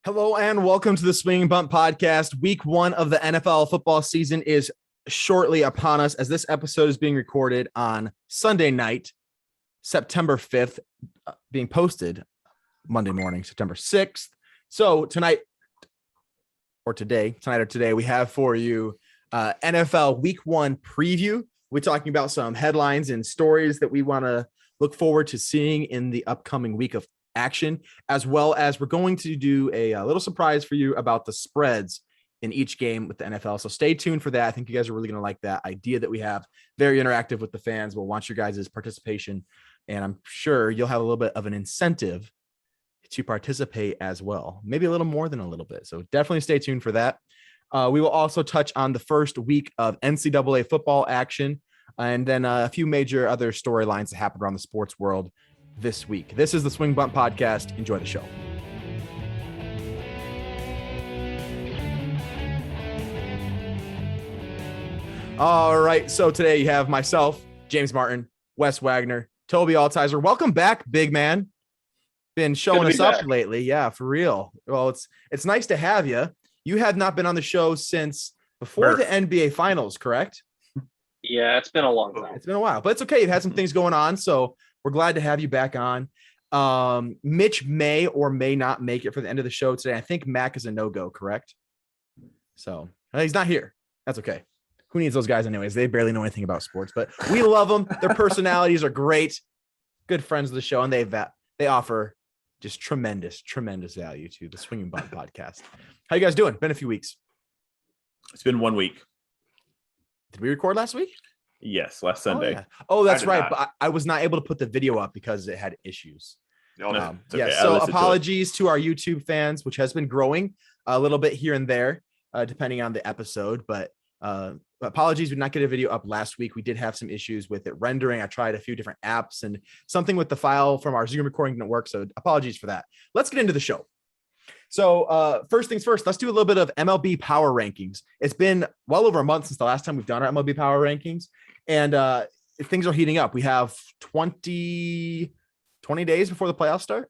Hello and welcome to the Swing Bump Podcast. Week 1 of the NFL football season is shortly upon us as this episode is being recorded on Sunday night, September 5th, being posted Monday morning, September 6th. So tonight or today, we have for you NFL Week 1 preview. We're talking about some headlines and stories that we want to look forward to seeing in the upcoming week of action, as well as we're going to do a little surprise for you about the spreads in each game with the NFL. So stay tuned for that. I think you guys are really going to like that idea that we have. Very interactive with the fans. We'll want your guys' participation, and I'm sure you'll have a little bit of an incentive to participate as well. Maybe a little more than a little bit. So definitely stay tuned for that. We will also touch on the first week of NCAA football action, and then a few major other storylines that happened around the sports world this week. This is the Swing Bump Podcast. Enjoy the show. All right. So today you have myself, James Martin, Wes Wagner, Toby Altizer. Welcome back, big man. Been showing us up lately. Yeah, for real. Well, it's nice to have you. You have not been on the show since before the NBA Finals, correct? Yeah, it's been a long time. It's been a while, but it's okay. You've had some things going on, so we're glad to have you back on. Mitch may or may not make it for the end of the show today. I think Mac is a no-go, correct? So he's not here. That's okay. Who needs those guys anyways? They barely know anything about sports, but we love them. Their personalities are great. Good friends of the show, and they offer just tremendous value to the Swinging Bump Podcast. How you guys doing? Been a few weeks. It's been 1 week. Did we record last week? Yes, last Sunday. Oh, yeah. Oh, that's right. But I was not able to put the video up because it had issues. Okay. Yeah. So apologies to our YouTube fans, which has been growing a little bit here and there, depending on the episode. But apologies, we did not get a video up last week. We did have some issues with it rendering. I tried a few different apps and something with the file from our Zoom recording didn't work. So apologies for that. Let's get into the show. So first things first, let's do a little bit of MLB Power Rankings. It's been well over a month since the last time we've done our MLB Power Rankings, and things are heating up. We have 20 days before the playoffs start.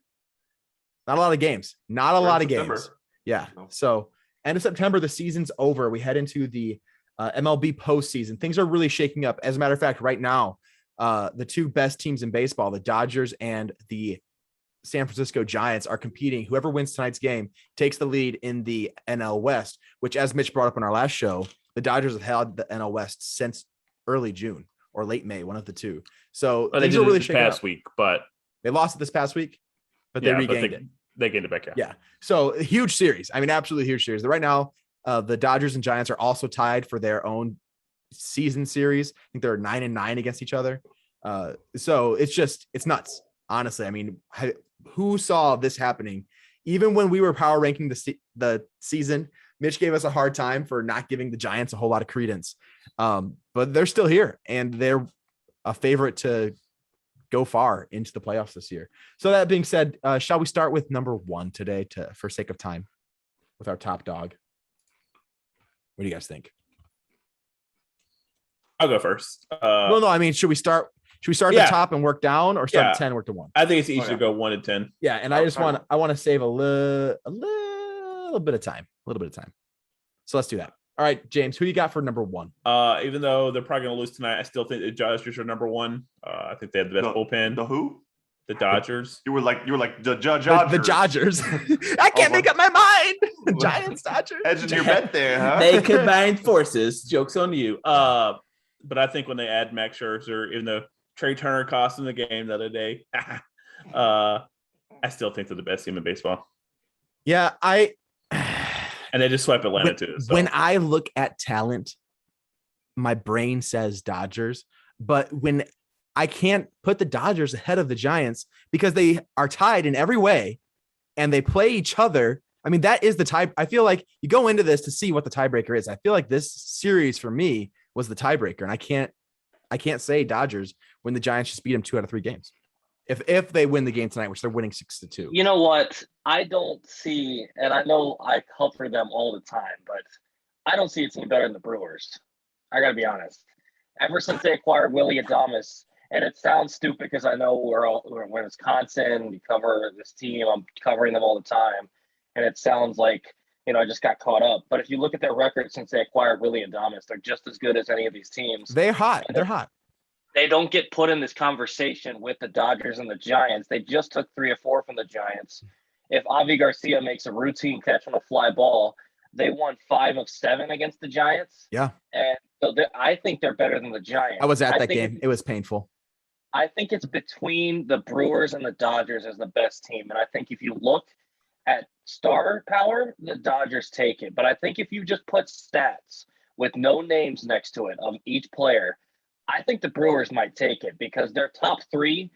Not a lot of games. Not a lot of games. Yeah. So end of September, the season's over. We head into the MLB postseason. Things are really shaking up. As a matter of fact, right now, the two best teams in baseball, the Dodgers and the San Francisco Giants, are competing. Whoever wins tonight's game takes the lead in the NL West, which, as Mitch brought up on our last show, the Dodgers have held the NL West since early June or late May, one of the two. So things are really shaking up. Past week, but they lost it this past week, but they regained it. They gained it back. Yeah. So a huge series. I mean, absolutely huge series. Right now, the Dodgers and Giants are also tied for their own season series. I think they're 9-9 against each other. So it's nuts. Honestly, I mean, who saw this happening? Even when we were power ranking the season, Mitch gave us a hard time for not giving the Giants a whole lot of credence. But they're still here, and they're a favorite to go far into the playoffs this year. So that being said, shall we start with number 1 today for sake of time with our top dog? What do you guys think? I'll go first. Well, no, I mean, should we start at the top and work down, or start at 10, work to 1? I think it's easy to go 1 to 10. Yeah, and I want to save a little bit of time. So let's do that. All right, James, who you got for number 1? Even though they're probably going to lose tonight, I still think the Dodgers are number 1. I think they have the best bullpen. The who? The Dodgers. You were like the Dodgers. The Dodgers. I can't make up my mind. Giants, Dodgers. Edging your bet there, huh? They combined forces. Joke's on you. But I think when they add Max Scherzer, even though Trey Turner cost them the game the other day, I still think they're the best team in baseball. Yeah, and they just swept Atlanta too. So. When I look at talent, my brain says Dodgers, but when I can't put the Dodgers ahead of the Giants because they are tied in every way and they play each other. I mean, that is the tie. I feel like you go into this to see what the tiebreaker is. I feel like this series for me was the tiebreaker, and I can't say Dodgers when the Giants just beat them 2 out of 3 games. If they win the game tonight, which they're winning 6-2. You know what? I don't see, and I know I cover them all the time, but I don't see a team better than the Brewers. I got to be honest. Ever since they acquired Willie Adames, and it sounds stupid because I know we're in Wisconsin, we cover this team, I'm covering them all the time. and it sounds like, I just got caught up. But if you look at their record since they acquired Willie Adames, they're just as good as any of these teams. They're hot. They're hot. They don't get put in this conversation with the Dodgers and the Giants. They just took 3 or 4 from the Giants. If Avi Garcia makes a routine catch on a fly ball, they won 5 of 7 against the Giants. Yeah. And so I think they're better than the Giants. I was at that game. It was painful. I think it's between the Brewers and the Dodgers as the best team. And I think if you look at star power, the Dodgers take it. But I think if you just put stats with no names next to it of each player, I think the Brewers might take it because their top 3,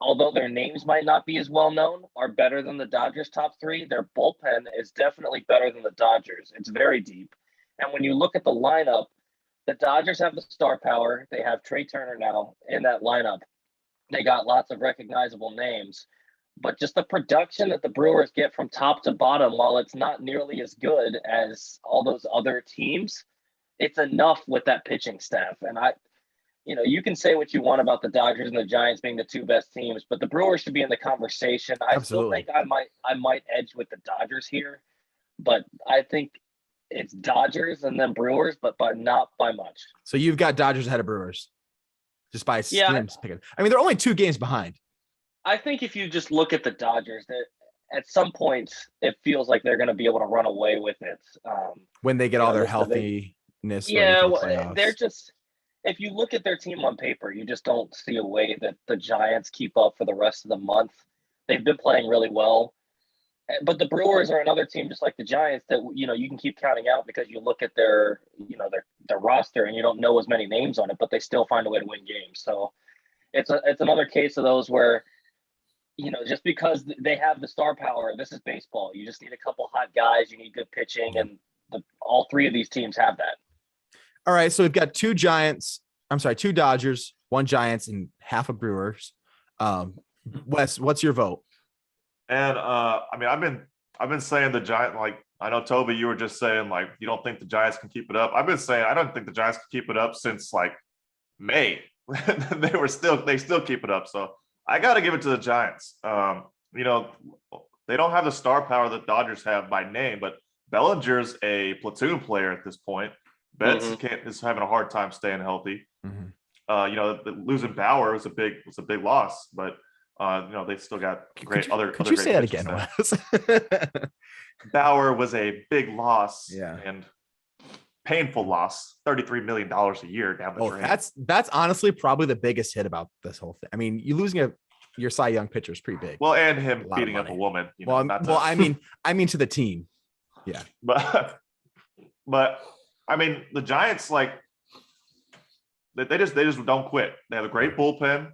although their names might not be as well known, are better than the Dodgers' top 3. Their bullpen is definitely better than the Dodgers. It's very deep. And when you look at the lineup, the Dodgers have the star power. They have Trey Turner now in that lineup. They got lots of recognizable names. But just the production that the Brewers get from top to bottom, while it's not nearly as good as all those other teams, it's enough with that pitching staff. And you can say what you want about the Dodgers and the Giants being the 2 best teams, but the Brewers should be in the conversation. I Absolutely. still think I might edge with the Dodgers here, but I think it's Dodgers and then Brewers, but not by much. So you've got Dodgers ahead of Brewers, just by teams picking. I mean, they're only 2 games behind. I think if you just look at the Dodgers, that at some point it feels like they're going to be able to run away with it when they get all their healthiness. They're just. If you look at their team on paper, you just don't see a way that the Giants keep up for the rest of the month. They've been playing really well. But the Brewers are another team just like the Giants that, you can keep counting out because you look at their roster and you don't know as many names on it, but they still find a way to win games. So it's another case of those where, just because they have the star power, this is baseball. You just need a couple hot guys. You need good pitching. And all 3 of these teams have that. All right, so we've got 2 Dodgers, 1 Giants, and half a Brewers. Wes, what's your vote? And I've been saying the Giants. Like I know Toby, you were just saying like you don't think the Giants can keep it up. I've been saying I don't think the Giants can keep it up since like May. they still keep it up. So I got to give it to the Giants. They don't have the star power that Dodgers have by name, but Bellinger's a platoon player at this point. Betts is having a hard time staying healthy. Losing Bauer was a big loss, but they still got great other. Could you say that again, Wes? Bauer was a big loss, yeah, and painful loss. $33 million a year down the drain. That's honestly probably the biggest hit about this whole thing. I mean, you losing your Cy Young pitcher is pretty big. Well, and him beating up a woman. I mean to the team, yeah, but. I mean, the Giants, they just don't quit. They have a great bullpen.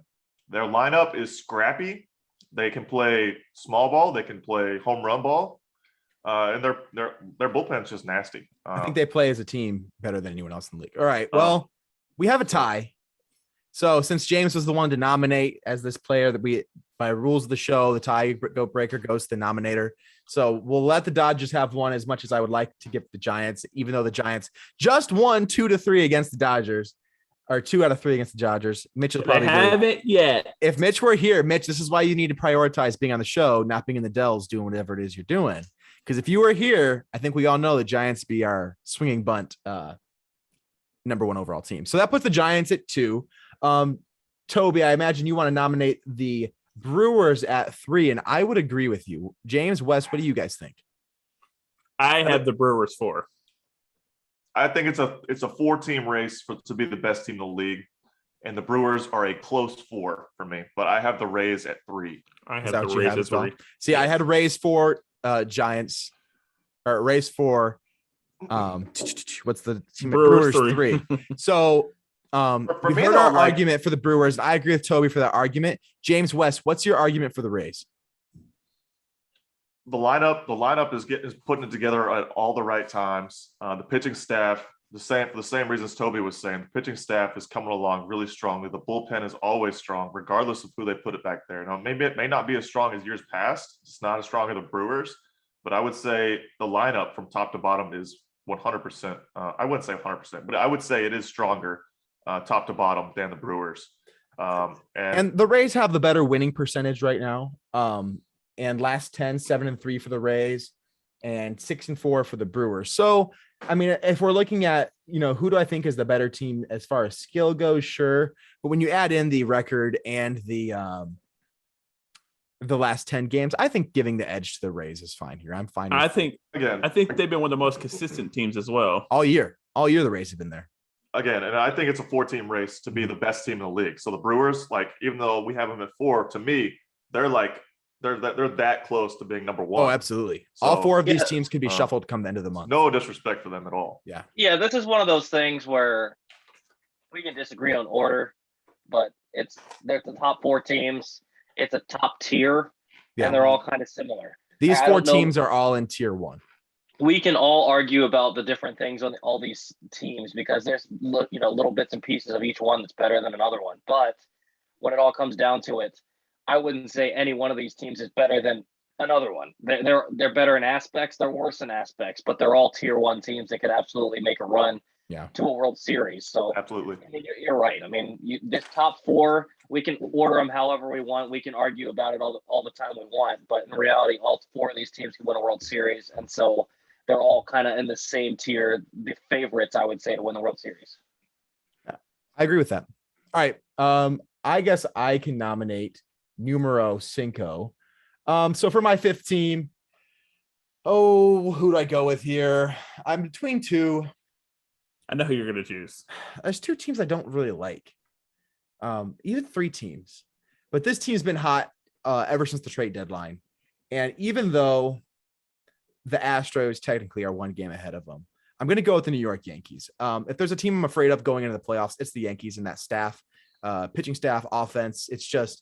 Their lineup is scrappy. They can play small ball. They can play home run ball. And their bullpen's just nasty. I think they play as a team better than anyone else in the league. All right. Well, we have a tie. So since James was the one to nominate as this player that by rules of the show, the tie breaker goes to the nominator. So we'll let the Dodgers have one as much as I would like to give the Giants, even though the Giants just won 2-3 against the Dodgers, or 2 out of 3 against the Dodgers. Mitch will probably haven't yet. If Mitch were here, Mitch, this is why you need to prioritize being on the show, not being in the Dells doing whatever it is you're doing. Because if you were here, I think we all know the Giants be our swinging bunt number 1 overall team. So that puts the Giants at 2. Toby, I imagine you want to nominate the Brewers at 3, and I would agree with you. James, Wes, what do you guys think? I have the Brewers 4. I think it's a 4-team race to be the best team in the league, and the Brewers are a close 4 for me. But I have the Rays at 3. I have the Rays at 3. See, I had Rays 4, Giants, or Rays 4. What's the team? Brewers 3. So. We heard our argument for the Brewers. I agree with Toby for that argument. James West, what's your argument for the Rays? The lineup is putting it together at all the right times. The pitching staff, for the same reasons Toby was saying, the pitching staff is coming along really strongly. The bullpen is always strong, regardless of who they put it back there. Now, maybe it may not be as strong as years past. It's not as strong as the Brewers, but I would say the lineup from top to bottom is 100%. I wouldn't say 100%, but I would say it is stronger. Top to bottom than the Brewers. And the Rays have the better winning percentage right now. And last 10, 7-3 for the Rays. and 6-4 for the Brewers. So, I mean, if we're looking at, who do I think is the better team as far as skill goes? Sure. But when you add in the record and the last 10 games, I think giving the edge to the Rays is fine here. I'm fine. I think Again, they've been one of the most consistent teams as well. All year, the Rays have been there. Again, and I think it's a 4-team race to be the best team in the league. So the Brewers, like, even though we have them at 4, to me, they're that close to being number 1. Oh, absolutely. So, all 4 of these teams can be shuffled come the end of the month. No disrespect for them at all. Yeah. Yeah, this is one of those things where we can disagree on order, but they're the top 4 teams. It's a top tier, and they're all kind of similar. These 4 teams are all in tier 1. We can all argue about the different things on all these teams because there's little bits and pieces of each one that's better than another one. But when it all comes down to it, I wouldn't say any one of these teams is better than another one. They're better in aspects, they're worse in aspects, but they're all tier 1 teams that could absolutely make a run to a World Series. So absolutely, I mean, you're right. I mean, this top 4, we can order them however we want. We can argue about it all the time we want, but in reality, all 4 of these teams can win a World Series, and so they're all kind of in the same tier, the favorites, I would say, to win the World Series. I agree with that. All right. I guess I can nominate numero 5. So for my 5th team, who do I go with here? I'm between 2. I know who you're going to choose. There's 2 teams I don't really like. Even 3 teams. But this team's been hot ever since the trade deadline. And even though the Astros technically are 1 game ahead of them, I'm going to go with the New York Yankees. If there's a team I'm afraid of going into the playoffs, it's the Yankees and that staff, pitching staff, offense. It's just,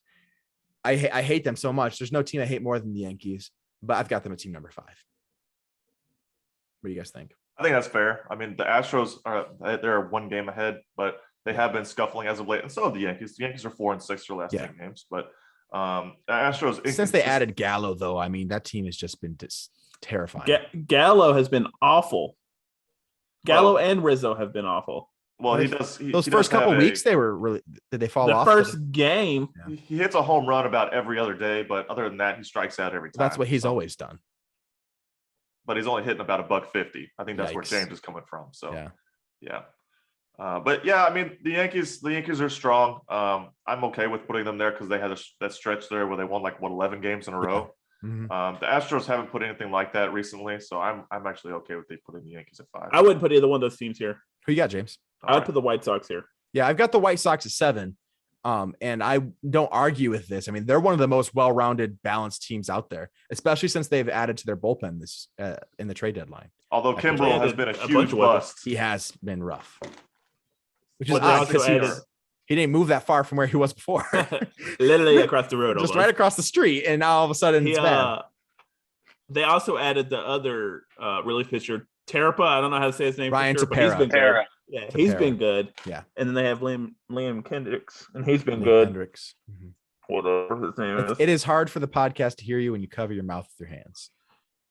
I hate them so much. There's no team I hate more than the Yankees, but I've got them at team number 5. What do you guys think? I think that's fair. I mean, the Astros they're 1 game ahead, but they have been scuffling as of late, and so have the Yankees. The Yankees are 4-6 their last 10 games, but the Astros, since they added Gallo, though, I mean, that team has just been terrifying. Gallo has been awful. Gallo and Rizzo have been awful. Well, those first couple weeks, they were really. Did they fall off? The first game, he hits a home run about every other day, but other than that, he strikes out every time. That's what he's always done. But he's only hitting about $150. I think that's where James is coming from. So yeah. But yeah, I mean, the Yankees are strong. I'm okay with putting them there because they had that stretch there where they won 11 games in a row. Mm-hmm. The Astros haven't put anything like that recently, so I'm actually okay with they putting the Yankees at 5. I wouldn't put either one of those teams here. Who you got, James? I would put the White Sox here. Yeah, I've got the White Sox at 7. And I don't argue with this. I mean, they're one of the most well-rounded, balanced teams out there, especially since they've added to their bullpen this in the trade deadline. Although Kimbrel has been a huge bust. He has been rough. Which is odd, he didn't move that far from where he was before. Literally across the road. Just right across the street, and now all of a sudden it's bad. They also added the other relief pitcher, Terapa. I don't know how to say his name. Ryan sure, he's been good. Yeah, he's been good. Yeah. And then they have Liam Kendricks, and he's been good. Kendricks. Mm-hmm. Whatever his name is. It is hard for the podcast to hear you when you cover your mouth with your hands.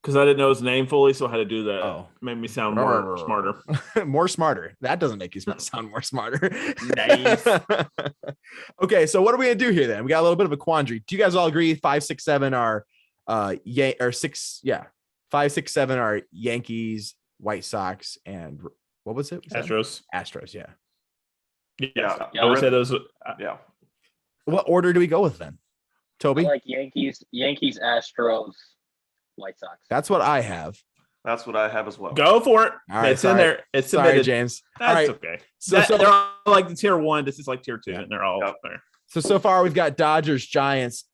Because I didn't know his name fully, so I had to do that. Oh. Made me sound more smarter. More smarter. That doesn't make you sound more smarter. Nice. Okay, so what are we gonna do here then? We got a little bit of a quandary. Do you guys all agree 5, 6, 7 are 5, 6, 7 are Yankees, White Sox, and what was it? Astros. Astros, yeah. Yeah. I would say those. Yeah. What order do we go with then? Toby? I like Yankees, Astros, White Sox. That's what I have. That's what I have as well. Go for it. All right, it's in there. It's submitted. Sorry, James. That's all right. okay. So they're all like the tier 1. This is like tier 2, and they're all up there. So far we've got Dodgers, Giants,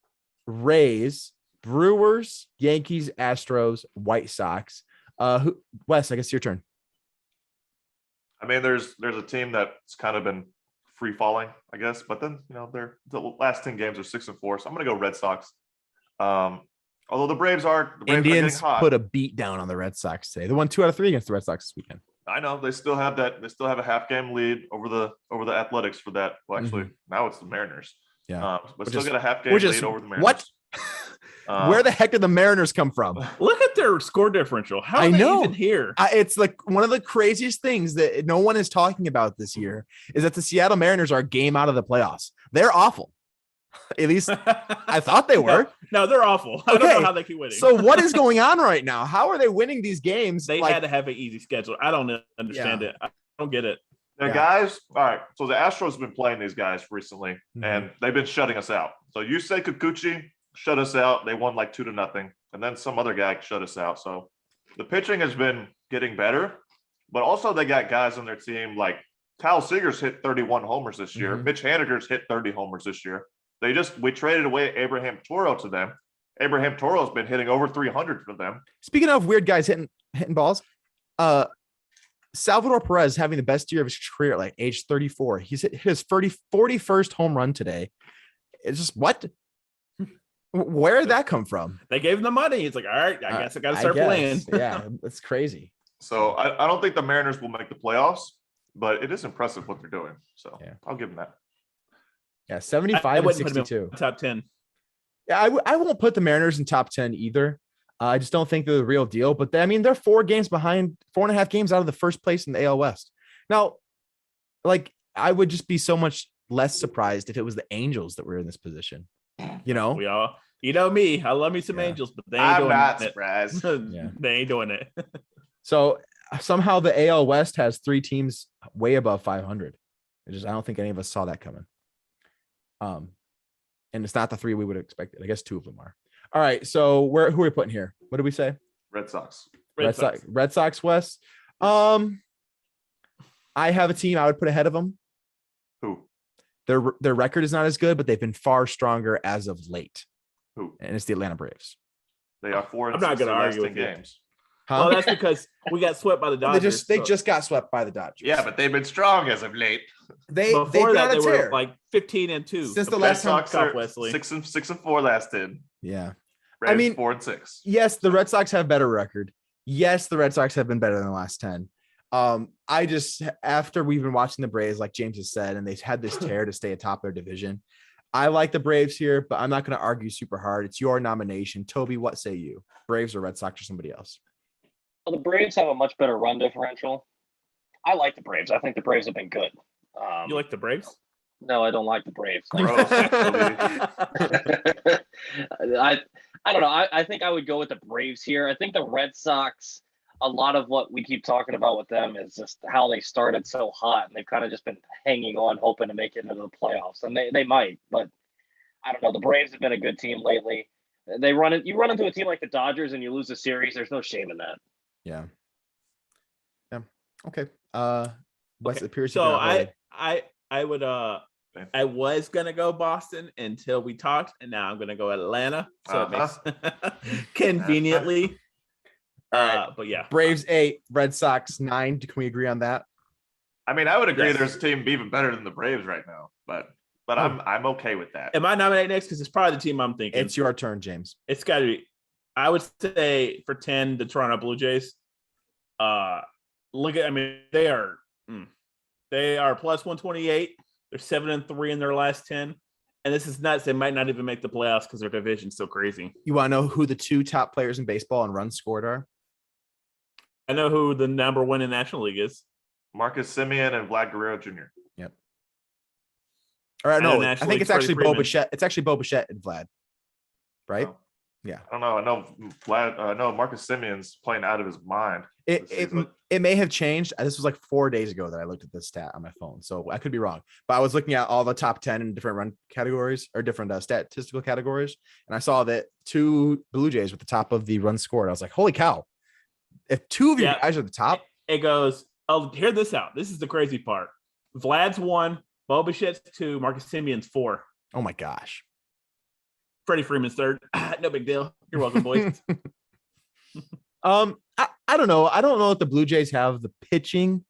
Rays, Brewers, Yankees, Astros, White Sox. Wes, I guess your turn. I mean, there's a team that's kind of been free falling, I guess, but then the last 10 games are 6-4, so I'm gonna go Red Sox. Although the Braves are Indians hot. put a beat down on the Red Sox today. They won 2 out of 3 against the Red Sox this weekend. I know they still have that. They still have a half game lead over the Athletics for that. Well, actually, now it's the Mariners. Yeah, but still got a half game lead over the Mariners. What? Where the heck did the Mariners come from? Look at their score differential. How are they even here? It's like one of the craziest things that no one is talking about this year is that the Seattle Mariners are a game out of the playoffs. They're awful. At least I thought they were. No, they're awful. I don't Okay, know how they keep winning. So what is going on right now? How are they winning these games? They had to have an easy schedule. I don't understand it. I don't get it. The guys, all right. So the Astros have been playing these guys recently, and they've been shutting us out. So Yusei Kikuchi shut us out. They won like 2-0, and then some other guy shut us out. So the pitching has been getting better, but also they got guys on their team like Kyle Seager's hit 31 homers this year. Mitch Haniger's hit 30 homers this year. We traded away Abraham Toro to them. Abraham Toro's been hitting over 300 for them. Speaking of weird guys hitting balls, Salvador Perez having the best year of his career at like age 34. He's hit his 41st home run today. It's just what? Where did that come from? They gave him the money. He's like, all right, I guess I got to start playing. Yeah, that's crazy. So I don't think the Mariners will make the playoffs, but it is impressive what they're doing. So I'll give them that. Yeah, 75 and 62. Top 10. Yeah, I won't put the Mariners in top 10 either. I just don't think they're the real deal. But they're 4 games behind, 4.5 games out of the first place in the AL West. Now, like, I would just be so much less surprised if it was the Angels that were in this position. You know, me. I love me some Angels, but they ain't I'm doing not it. surprised. They ain't doing it. So somehow the AL West has 3 teams way above 500. I don't think any of us saw that coming. And it's not the 3 we would have expected. I guess 2 of them are. All right. So who are we putting here? What did we say? Red Sox. Red Sox West. I have a team I would put ahead of them. Who? Their record is not as good, but they've been far stronger as of late. Who? And it's the Atlanta Braves. They are 4 I'm not going to argue with games. Well, that's because we got swept by the Dodgers. They just got swept by the Dodgers. Yeah, but they've been strong as of late. Before that, they were like 15-2 since the last time. Scott Wesley 6-4 last in. Yeah, Braves 4-6. Yes, the Red Sox have better record. Yes, the Red Sox have been better than the last 10. I just, after we've been watching the Braves, like James has said, and they've had this tear to stay atop their division, I like the Braves here, but I'm not going to argue super hard. It's your nomination. Toby, what say you? Braves or Red Sox or somebody else? Well, the Braves have a much better run differential. I like the Braves. I think the Braves have been good. You like the Braves? No, I don't like the Braves. Gross. I don't know. I think I would go with the Braves here. I think the Red Sox, a lot of what we keep talking about with them is just how they started so hot, and they've kind of just been hanging on, hoping to make it into the playoffs. And they might, but I don't know. The Braves have been a good team lately. You run into a team like the Dodgers and you lose a series. There's no shame in that. Yeah. Okay. Wes appears to so be I would I was gonna go Boston until we talked, and now I'm gonna go Atlanta. So it makes conveniently. But yeah, Braves 8, Red Sox 9. Can we agree on that? I mean, I would agree. Yes. There's a team even better than the Braves right now, but I'm okay with that. Am I nominating next? Because it's probably the team I'm thinking. It's your turn, James. It's got to be. I would say for 10, the Toronto Blue Jays. They are plus 128. They're 7-3 in their last 10. And this is nuts. They might not even make the playoffs because their division's so crazy. You want to know who the 2 top players in baseball and runs scored are? I know who the number 1 in National League is. Marcus Semien and Vlad Guerrero Jr. Yep. All right, no, I think it's actually Bo Bichette. It's actually Bo Bichette and Vlad, right? Oh. Yeah. I don't know. I know Vlad. I know Marcus Semien's playing out of his mind. It may have changed. This was like 4 days ago that I looked at this stat on my phone, so I could be wrong. But I was looking at all the top 10 in different run categories or different statistical categories, and I saw that 2 Blue Jays were at the top of the run scored. I was like, holy cow! If 2 of you guys are at the top, it goes. Oh, hear this out. This is the crazy part. Vlad's 1, Bo Bichette's 2, Marcus Semien's 4. Oh my gosh. Freddie Freeman's 3rd. No big deal. You're welcome, boys. I don't know. I don't know if the Blue Jays have the pitching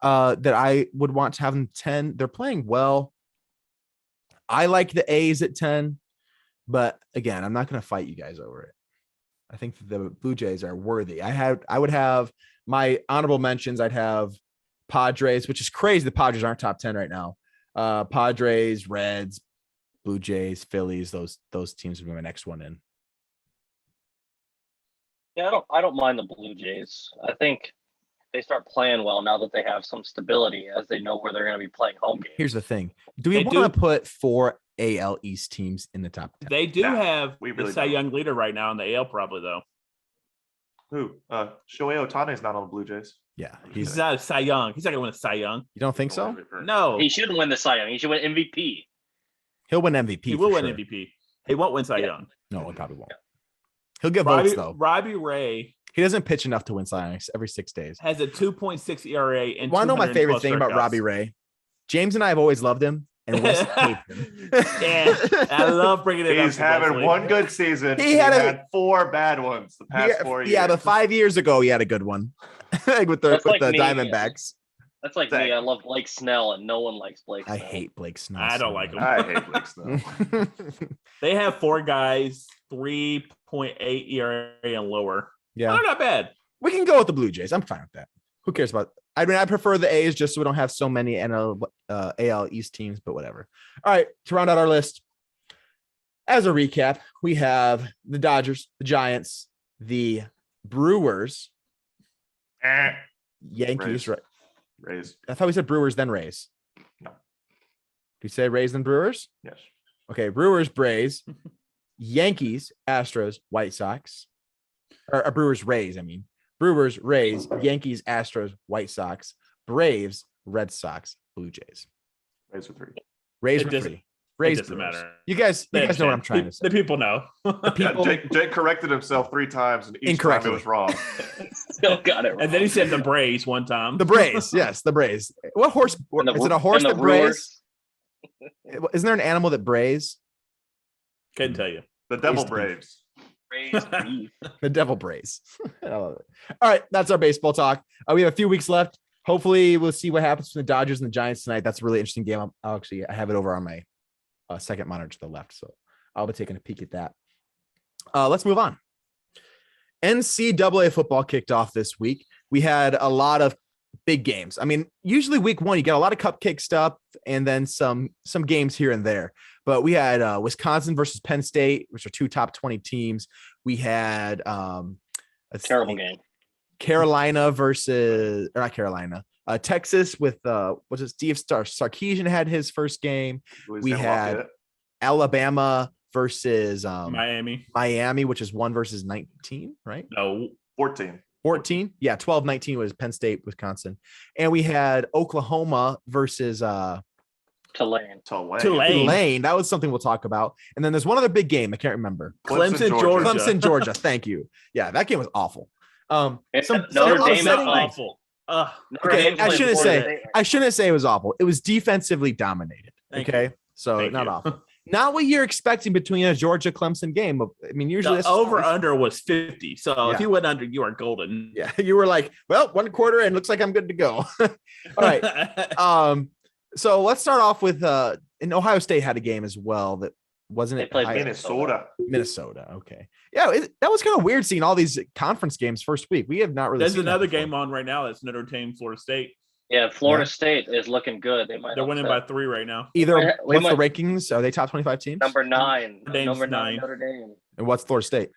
that I would want to have them 10. They're playing well. I like the A's at 10, but again, I'm not going to fight you guys over it. I think the Blue Jays are worthy. I would have my honorable mentions. I'd have Padres, which is crazy. The Padres aren't top 10 right now. Padres, Reds, Blue Jays, Phillies, those teams would be my next one in. Yeah, I don't mind the Blue Jays. I think they start playing well now that they have some stability as they know where they're going to be playing home games. Here's the thing. Do we They want to do- put 4 AL East teams in the top 10? They do Nah, have we the really Cy don't. Young leader right now in the AL, probably though. Who? Shohei Ohtani's not on the Blue Jays. Yeah. He's not a Cy Young. He's not gonna win a Cy Young. You don't think so? No, He shouldn't win the Cy Young. He should win MVP. He'll win MVP. he will for win sure. MVP. He won't win Cy Yeah. Young. No, he probably won't. He'll get votes though. Robbie Ray He doesn't pitch enough to win Cy Young every 6 days. has a 2.6 ERA and Want to know my favorite 212 thing about strikeouts. Robbie Ray? James and I have always loved him, and Wes hates him. Yeah, I love bringing it up. He's having Wesley. one good season. He He had had, a- 4 bad ones the past 4 years. Yeah, but 5 years ago he had a good one with the That's like me. Diamondbacks. That's like me. I love Blake Snell, and no one likes Blake I Snell. hate Blake Snell. I don't so like him. I hate Blake Snell. much. They have 4 guys, 3.8 ERA and lower. Yeah, Oh, not bad. we can go with the Blue Jays. I'm fine with that. Who cares about? I mean, I prefer the A's just so we don't have so many AL East teams, but whatever. All right, to round out our list, as a recap, we have the Dodgers, the Giants, the Brewers, Eh, Yankees. Rays. Right? Rays. I thought we said Brewers then Rays. No. Do you say Rays then Brewers? Yes. Okay, Brewers, Braves, Yankees, Astros, White Sox, or Brewers, Rays. I mean, Brewers, Rays, Yankees, Astros, White Sox, Braves, Red Sox, Blue Jays. Rays are 3. Rays It were doesn't- 3. Rays doesn't Brewers. matter. You guys know what I'm trying to say. The people know. people- Yeah, Jake corrected himself 3 times, and each Incorrectly. time it was wrong. Still got it wrong. And then he said the Braves one time. The Braves, yes, the Braves. What horse? And the- Is it a horse and the that brays? Brewers. Isn't there an animal that brays? Couldn't tell you. The Devil Braves. Braves. Rays beef. The devil brays. I love it. All right, that's our baseball talk. We have a few weeks left. Hopefully, we'll see what happens between the Dodgers and the Giants tonight. That's a really interesting game. I have it over on my second monitor to the left, so I'll be taking a peek at that. Let's move on. NCAA football kicked off this week. We had a lot of big games. I mean, usually week 1 you get a lot of cupcake stuff and then some games here and there. But we had Wisconsin versus Penn State, which are 2 top 20 teams. We had Terrible game. Carolina versus, or not Carolina, Texas with what's it? Steve Sarkisian had his first game. We had Alabama versus Miami. which is 1 versus 19, right? No. 14. 14. Yeah, 12-19 was Penn State, Wisconsin. And we had Oklahoma versus Tulane. Tulane. That was something we'll talk about. And then there's one other big game. I can't remember. Clemson, Georgia. Clemson, Georgia. Thank you. Yeah, that game was awful. Notre Dame is upsetting things. awful. Notre Okay, Dame's I playing shouldn't Florida say- State. I shouldn't say it was awful. It was defensively dominated. Thank Okay. So Thank not you. awful. Not what you're expecting between a Georgia Clemson game. I mean, usually The this is over always- under was 50. So Yeah. if you went under, you are golden. Yeah, you were like, well, 1 quarter and looks like I'm good to go. All right. So let's start off with and Ohio State had a game as well that wasn't They it played Minnesota. Minnesota. Okay. Yeah, that was kind of weird seeing all these conference games first week. We have not really There's seen that another before. game on right now. That's Notre Dame, Florida State. Yeah, Florida State is looking good. They might They're winning by upset. 3 right now. Either We what's the might- rankings? Are they top 25 teams? number 9. Notre Dame's Number 9 9. Notre Dame. And what's Florida State?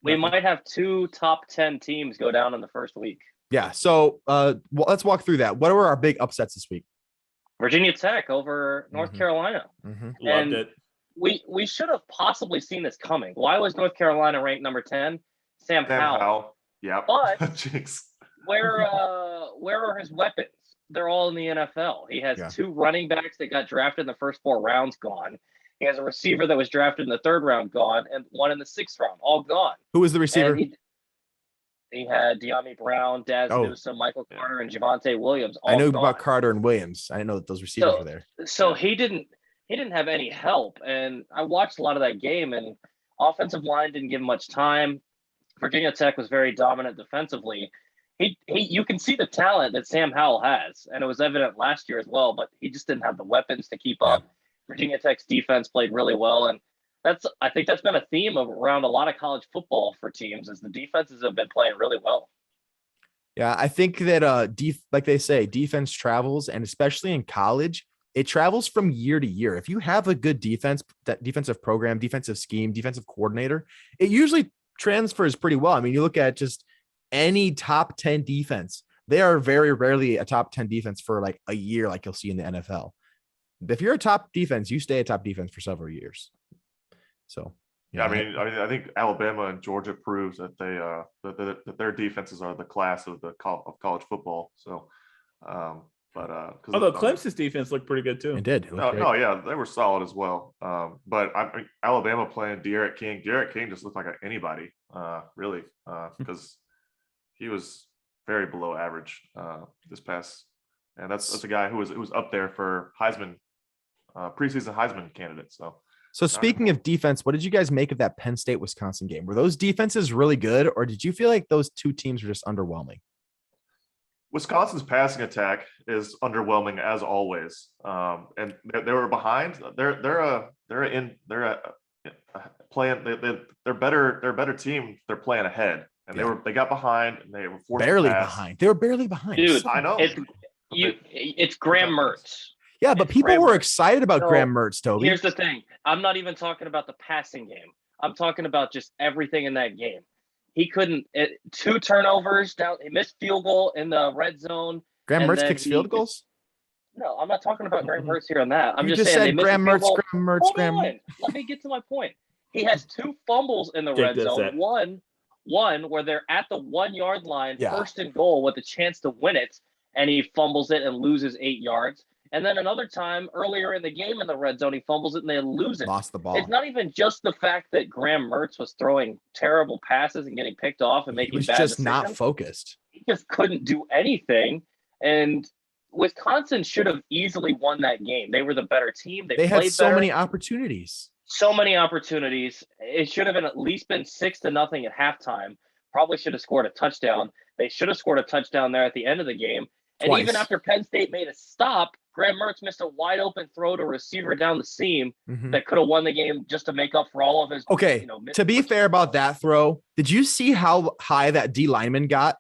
We might have 2 top 10 teams go down in the first week. Yeah. So let's walk through that. What were our big upsets this week? Virginia Tech over North Mhm. Carolina. Loved And- it. We should have possibly seen this coming. Why was North Carolina ranked number 10? Sam Howell. Howell. Yep. But- Jinx. Where are his weapons? They're all in the NFL. He has Yeah. 2 running backs that got drafted in the first 4 rounds, gone. He has a receiver that was drafted in the 3rd round, gone, and 1 in the 6th round, all gone. Who was the receiver? And he had De'Ami Brown, Daz Oh. Newsome, Michael Carter, and Javonte Williams. All I know gone. about Carter and Williams. I didn't know that those receivers So- were there. So he didn't have any help, and I watched a lot of that game, and offensive line didn't give him much time. Virginia Tech was very dominant defensively. You can see the talent that Sam Howell has, and it was evident last year as well, but he just didn't have the weapons to keep up. Virginia Tech's defense played really well, and I think that's been a theme around a lot of college football for teams, is the defenses have been playing really well. Yeah, I think that like they say, defense travels, and especially in college, it travels from year to year. If you have a good defensive program, defensive scheme, defensive coordinator, it usually transfers pretty well. I mean, you look at just any top 10 defense, they are very rarely a top 10 defense for like a year, like you'll see in the NFL. If you're a top defense, you stay a top defense for several years. So, yeah, I think Alabama and Georgia proves that they that their defenses are the class of college football. So, although Clemson's defense looked pretty good too. It did. Yeah, they were solid as well. But Alabama playing De'Aaron King. De'Aaron King just looked like anybody, really, because he was very below average this past. And that's a guy who was up there for Heisman, preseason Heisman candidate. So speaking of defense, what did you guys make of that Penn State Wisconsin game? Were those defenses really good, or did you feel like those two teams were just underwhelming? Wisconsin's passing attack is underwhelming as always, and they were behind. They're a better team. They're playing ahead, and they got behind, and they were forced barely to pass. behind. They were barely behind. Dude, I know. It's Graham Mertz. Yeah, but people were excited about Graham Mertz, Toby. Here's the thing. I'm not even talking about the passing game. I'm talking about just everything in that game. He couldn't. 2 turnovers down. He missed field goal in the red zone. Graham Mertz kicks field goals? No, I'm not talking about Graham Mertz here on that. I'm you just saying said Graham Mertz. Let me get to my point. He has 2 fumbles in the red zone. One where they're at the 1 yard line, first and goal with a chance to win it, and he fumbles it and loses 8 yards. And then another time earlier in the game in the red zone, he fumbles it and they lose it. Lost the ball. It's not even just the fact that Graham Mertz was throwing terrible passes and getting picked off and making bad decisions. He was just not focused. He just couldn't do anything. And Wisconsin should have easily won that game. They were the better team. They had played so better. many opportunities. So many opportunities. It should have been at least been 6-0 at halftime. Probably should have scored a touchdown. They should have scored a touchdown there at the end of the game. And even after Penn State made a stop, Graham Mertz missed a wide open throw to a receiver down the seam that could have won the game just to make up for all of his. Okay. To be fair about that throw, did you see how high that D lineman got?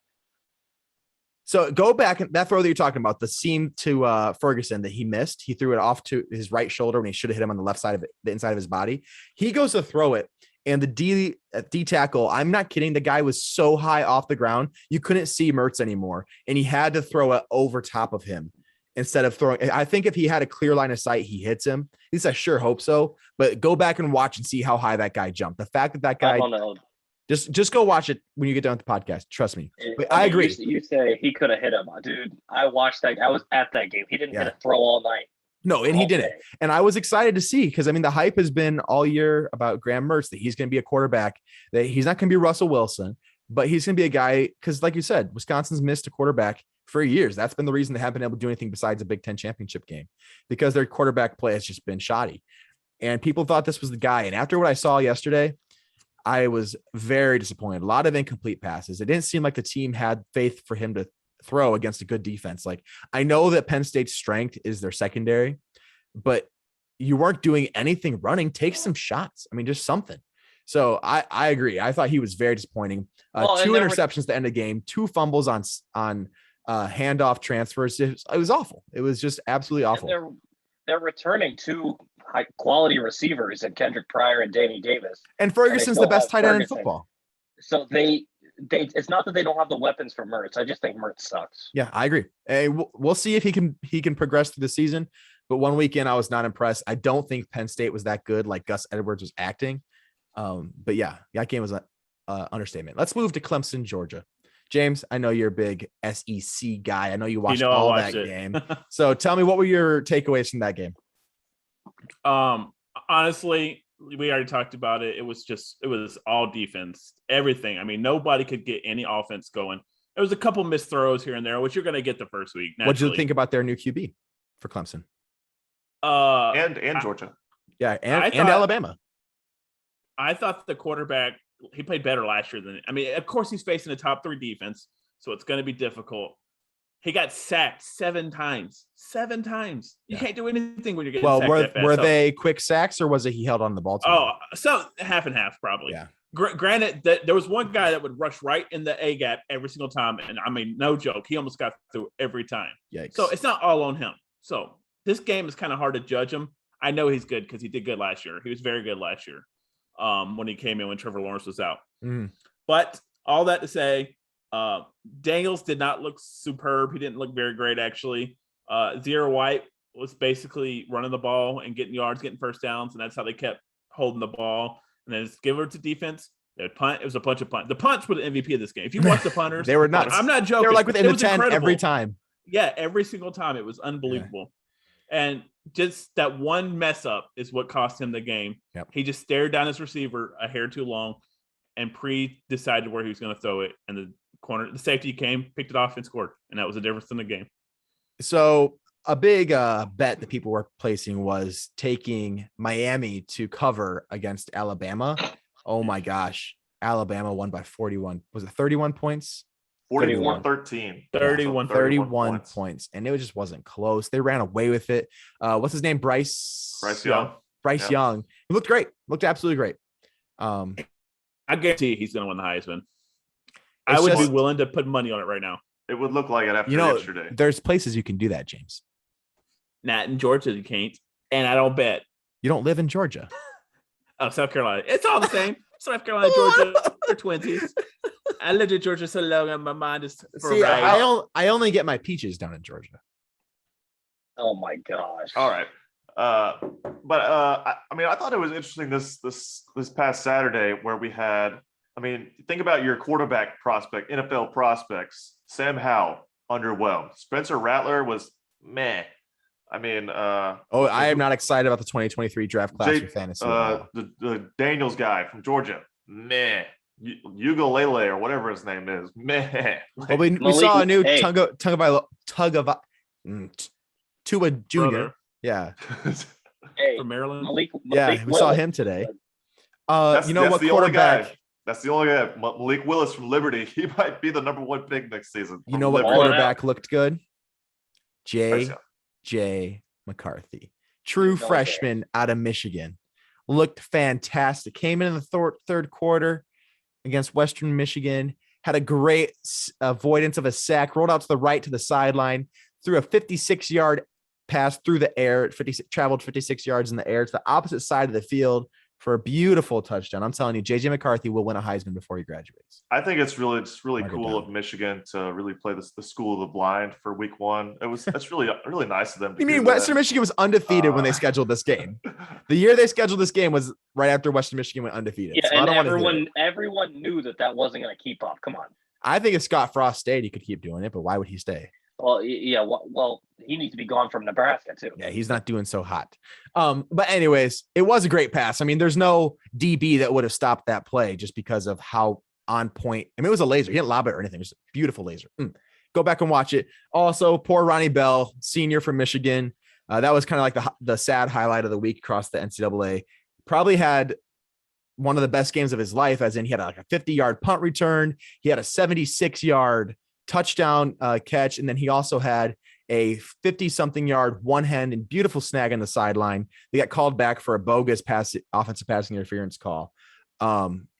So go back and that throw that you're talking about, the seam to Ferguson that he missed. He threw it off to his right shoulder when he should have hit him on the left side of it, the inside of his body. He goes to throw it. And the D tackle, I'm not kidding. The guy was so high off the ground, you couldn't see Mertz anymore. And he had to throw it over top of him instead of throwing. I think if he had a clear line of sight, he hits him. At least I sure hope so. But go back and watch and see how high that guy jumped. The fact that guy, just go watch it when you get done with the podcast. Trust me. But I agree. You say he could have hit him, dude. I watched that. I was at that game. He didn't hit a throw all night. No, and he didn't. And I was excited to see because, the hype has been all year about Graham Mertz, that he's going to be a quarterback, that he's not going to be Russell Wilson, but he's going to be a guy because, like you said, Wisconsin's missed a quarterback for years. That's been the reason they haven't been able to do anything besides a Big Ten championship game because their quarterback play has just been shoddy. And people thought this was the guy. And after what I saw yesterday, I was very disappointed. A lot of incomplete passes. It didn't seem like the team had faith for him to throw against a good defense. Like, I know that Penn State's strength is their secondary, but you weren't doing anything running. Take some shots. Just something. So I agree. I thought he was very disappointing. 2 interceptions at the end of the game, 2 fumbles on handoff transfers. It was awful. It was just absolutely awful. They're returning 2 high quality receivers in Kendrick Pryor and Danny Davis. And Ferguson's the best tight end in football. So it's not that they don't have the weapons for Mertz. I just think Mertz sucks. Yeah, I agree. Hey, we'll see if he can progress through the season. But one weekend I was not impressed. I don't think Penn State was that good, like Gus Edwards was acting. But yeah, that game was an understatement. Let's move to Clemson, Georgia. James, I know you're a big SEC guy. I know you watched all that game. So tell me, what were your takeaways from that game? Honestly, we already talked about it. It was all defense, everything. Nobody could get any offense going. There was a couple missed throws here and there, which you're going to get the first week. What did you think about their new QB for Clemson? And Georgia. Yeah, and Alabama. I thought the quarterback, he played better last year than. Of course, he's facing a top 3 defense, so it's going to be difficult. He got sacked 7 times. 7 times. You can't do anything when you're getting sacked. Well, were they quick sacks or was it he held on the ball? So half and half probably. Yeah. Granted, that there was one guy that would rush right in the A gap every single time, and no joke, he almost got through every time. Yikes. So it's not all on him. So this game is kind of hard to judge him. I know he's good because he did good last year. He was very good last year when he came in when Trevor Lawrence was out. But all that to say, Daniels did not look superb. He didn't look very great, actually. Zero White was basically running the ball and getting yards, getting first downs, and that's how they kept holding the ball. And then just give it to defense. They would punt. It was a bunch of punt. The punts were the MVP of this game. If you watch the punters, They were nuts. I'm not joking. They were like within It the was 10 incredible. every time. Yeah, every single time. It was unbelievable. And just that one mess up is what cost him the game. Yep. He just stared down his receiver a hair too long and decided where he was going to throw it. And the safety came, picked it off, and scored. And that was the difference in the game. So a big bet that people were placing was taking Miami to cover against Alabama. Oh my gosh. Alabama won by 41. Was it 31 points? 41-13. 31 points. And it just wasn't close. They ran away with it. What's his name? Bryce Young. Bryce Young. He looked great. Looked absolutely great. I guarantee he's going to win the Heisman. I would be willing to put money on it right now. It would look like it after yesterday. There's places you can do that, James. Not in Georgia, you can't. And I don't bet. You don't live in Georgia. Oh, South Carolina. It's all the same. South Carolina, Georgia, they're twinsies. I lived in Georgia so long, and my mind is for See, a ride. I only get my peaches down in Georgia. Oh my gosh. All right. I thought it was interesting this past Saturday where we had, think about your quarterback prospect, NFL prospects. Sam Howell, underwhelmed. Spencer Rattler was meh. I am not excited about the 2023 draft class for fantasy. The Daniels guy from Georgia, meh. Ugalele or whatever his name is, meh. Well, we saw a new Tua Jr. Brother. Yeah. Hey, From Maryland. Malik We saw him today. That's what the quarterback? only guy. That's the only guy. Malik Willis from Liberty. He might be the number one pick next season. You know what Liberty. quarterback looked good? Bryce J. McCarthy, true freshman out of Michigan, looked fantastic. Came in the third quarter against Western Michigan, had a great avoidance of a sack, rolled out to the right to the sideline, threw a 56-yard pass through the air, traveled 56 yards in the air to the opposite side of the field for a beautiful touchdown. I'm telling you, JJ McCarthy will win a Heisman before he graduates. I think it's really Mark cool of Michigan to really play the school of the blind for week one. That's really really nice of them. You mean Western Michigan was undefeated when they scheduled this game? The year they scheduled this game was right after Western Michigan went undefeated. Yeah, so and everyone knew that wasn't going to keep up. Come on. I think if Scott Frost stayed, he could keep doing it, but why would he stay? Well, yeah. Well, he needs to be gone from Nebraska too. Yeah, he's not doing so hot. But anyways, it was a great pass. There's no DB that would have stopped that play just because of how on point. It was a laser. He didn't lob it or anything. It was a beautiful laser. Go back and watch it. Also, poor Ronnie Bell, senior from Michigan. That was kind of like the sad highlight of the week across the NCAA. Probably had one of the best games of his life, as in he had like a 50-yard punt return. He had a 76-yard touchdown catch, and then he also had a 50-something yard one-hand and beautiful snag on the sideline. They got called back for a bogus offensive passing interference call.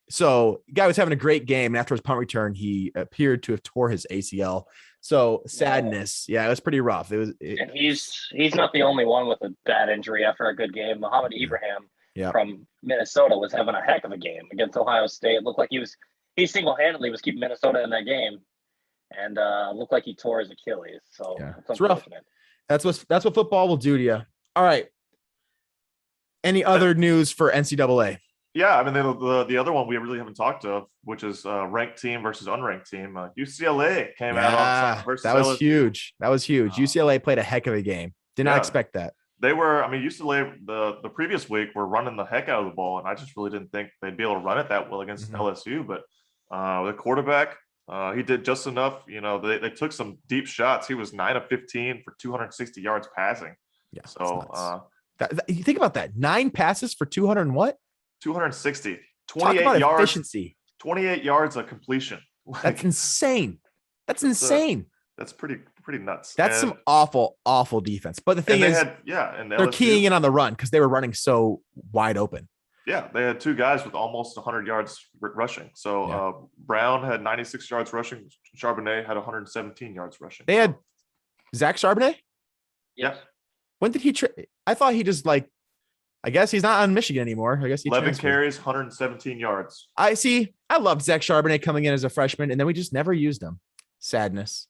So the guy was having a great game, and after his punt return, he appeared to have tore his ACL. So sadness. Yeah, it was pretty rough. And he's not the only one with a bad injury after a good game. Muhammad Ibrahim from Minnesota was having a heck of a game against Ohio State. It looked like he single-handedly was keeping Minnesota in that game. And looked like he tore his Achilles. So it's rough. That's what football will do to you. All right. Any other news for NCAA? Yeah, the other one we really haven't talked of, which is ranked team versus unranked team. UCLA came out on top versus that was LSU. huge. That was huge. UCLA played a heck of a game. Did not expect that. They were, UCLA the previous week were running the heck out of the ball, and I just really didn't think they'd be able to run it that well against LSU. But the quarterback, he did just enough. They took some deep shots. He was 9 of 15 for 260 yards passing. Yeah. So you think about that. 9 passes for 200 and what? 260. 28 yards. Efficiency. 28 yards of completion. That's insane. That's insane. That's pretty nuts. That's some awful defense. But the thing is, they're keying in on the run because they were running so wide open. Yeah, they had 2 guys with almost 100 yards rushing. So Brown had 96 yards rushing. Charbonnet had 117 yards rushing. They had Zach Charbonnet? Yeah. When did he I thought he just I guess he's not on Michigan anymore. I guess he 11 transferred. carries, 117 yards. I see. I loved Zach Charbonnet coming in as a freshman, and then we just never used him. Sadness.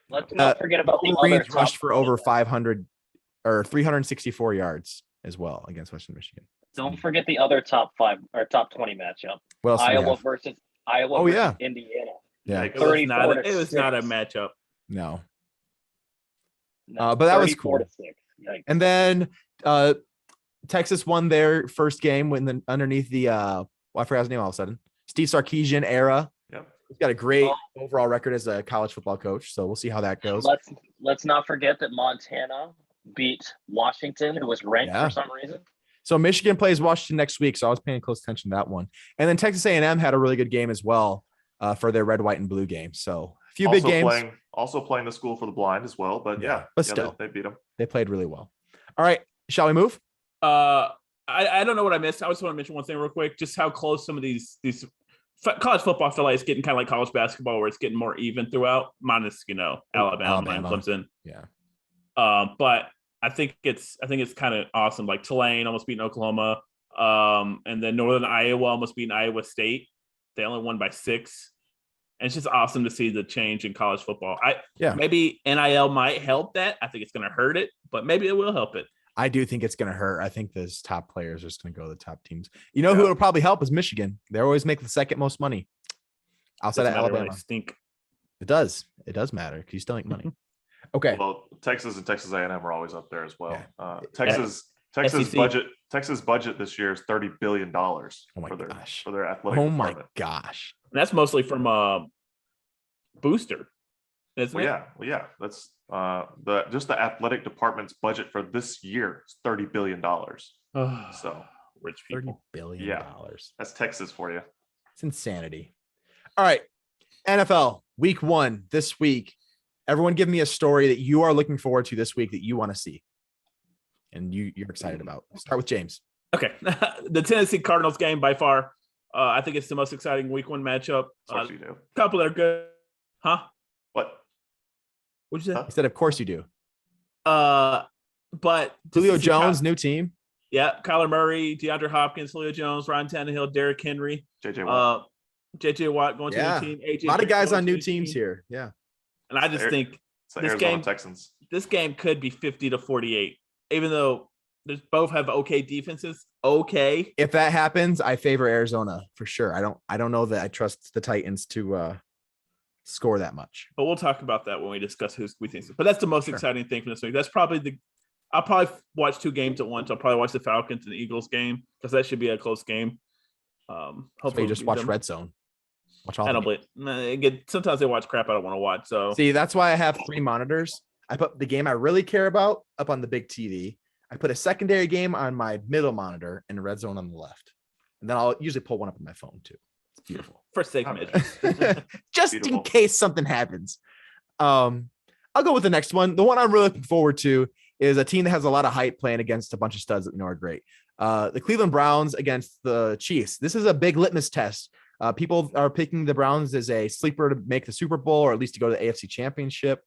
Let's not forget about the other Wolverines top rushed for over 20. 500 or 364 yards as well against Western Michigan. Don't forget the other top 5 or top 20 matchup. What else do we Iowa have? versus Iowa Oh, versus yeah. Indiana. Yeah. It was not. 34 to It was not a 6. matchup. No. No, but that was 34 cool. to 6. Yikes. And then Texas won their first game when underneath the I forgot his name all of a sudden. Steve Sarkisian era. Yep. He's got a great overall record as a college football coach. So we'll see how that goes. Let's not forget that Montana beat Washington, who was ranked Yeah. for some reason. So Michigan plays Washington next week. So I was paying close attention to that one. And then Texas A&M had a really good game as well for their red, white, and blue game. So a few big games. Also playing the School for the Blind as well. But but still, they beat them. They played really well. All right. Shall we move? I don't know what I missed. I just want to mention one thing real quick, just how close some of these college football, I feel like it's getting kind of like college basketball where it's getting more even throughout, minus, Alabama and Clemson. Yeah. But I think it's kind of awesome. Like Tulane almost beating Oklahoma. And then Northern Iowa almost beating Iowa State. They only won by 6. And it's just awesome to see the change in college football. Maybe NIL might help that. I think it's going to hurt it, but maybe it will help it. I do think it's going to hurt. I think those top players are just going to go to the top teams. You know who it'll probably help is Michigan. They always make the second most money outside of Alabama. Really stink. It does. It does matter because you still make money. Okay. Well, Texas and Texas A&M are always up there as well. Yeah. Texas budget this year is $30 billion Oh my gosh. for their athletic Oh department. my gosh. And that's mostly from Booster. Isn't it? Yeah. That's the athletic department's budget for this year is $30 billion. So rich $30 people. billion. That's Texas for you. It's insanity. All right. NFL week 1 this week. Everyone give me a story that you are looking forward to this week that you want to see. And you're excited about. Start with James. Okay. The Tennessee Cardinals game by far. I think it's the most exciting week 1 matchup. Of course you do. A couple that are good. Huh? What? What'd you say? He said, of course you do. But Julio Jones, new team. Yeah. Kyler Murray, DeAndre Hopkins, Julio Jones, Ryan Tannehill, Derrick Henry. JJ Watt. JJ Watt going to the team. AJ A lot of guys on new teams teams here. Yeah. And I just think this game could be 50-48, even though they both have okay defenses. Okay. If that happens, I favor Arizona for sure. I don't know that I trust the Titans to score that much. But we'll talk about that when we discuss who we think. But that's the most exciting thing from this week. That's probably I'll probably watch 2 games at once. I'll probably watch the Falcons and the Eagles game because that should be a close game. Hopefully, you just watch Red Zone. Watch all. I don't believe. Sometimes they watch crap I don't want to watch. So see, that's why I have 3 monitors. I put the game I really care about up on the big TV. I put a secondary game on my middle monitor and Red Zone on the left. And then I'll usually pull one up on my phone too. It's beautiful. For sake measures. Just in case something happens. I'll go with the next one. The one I'm really looking forward to is a team that has a lot of hype playing against a bunch of studs that we know are great. The Cleveland Browns against the Chiefs. This is a big litmus test. People are picking the Browns as a sleeper to make the Super Bowl or at least to go to the AFC Championship.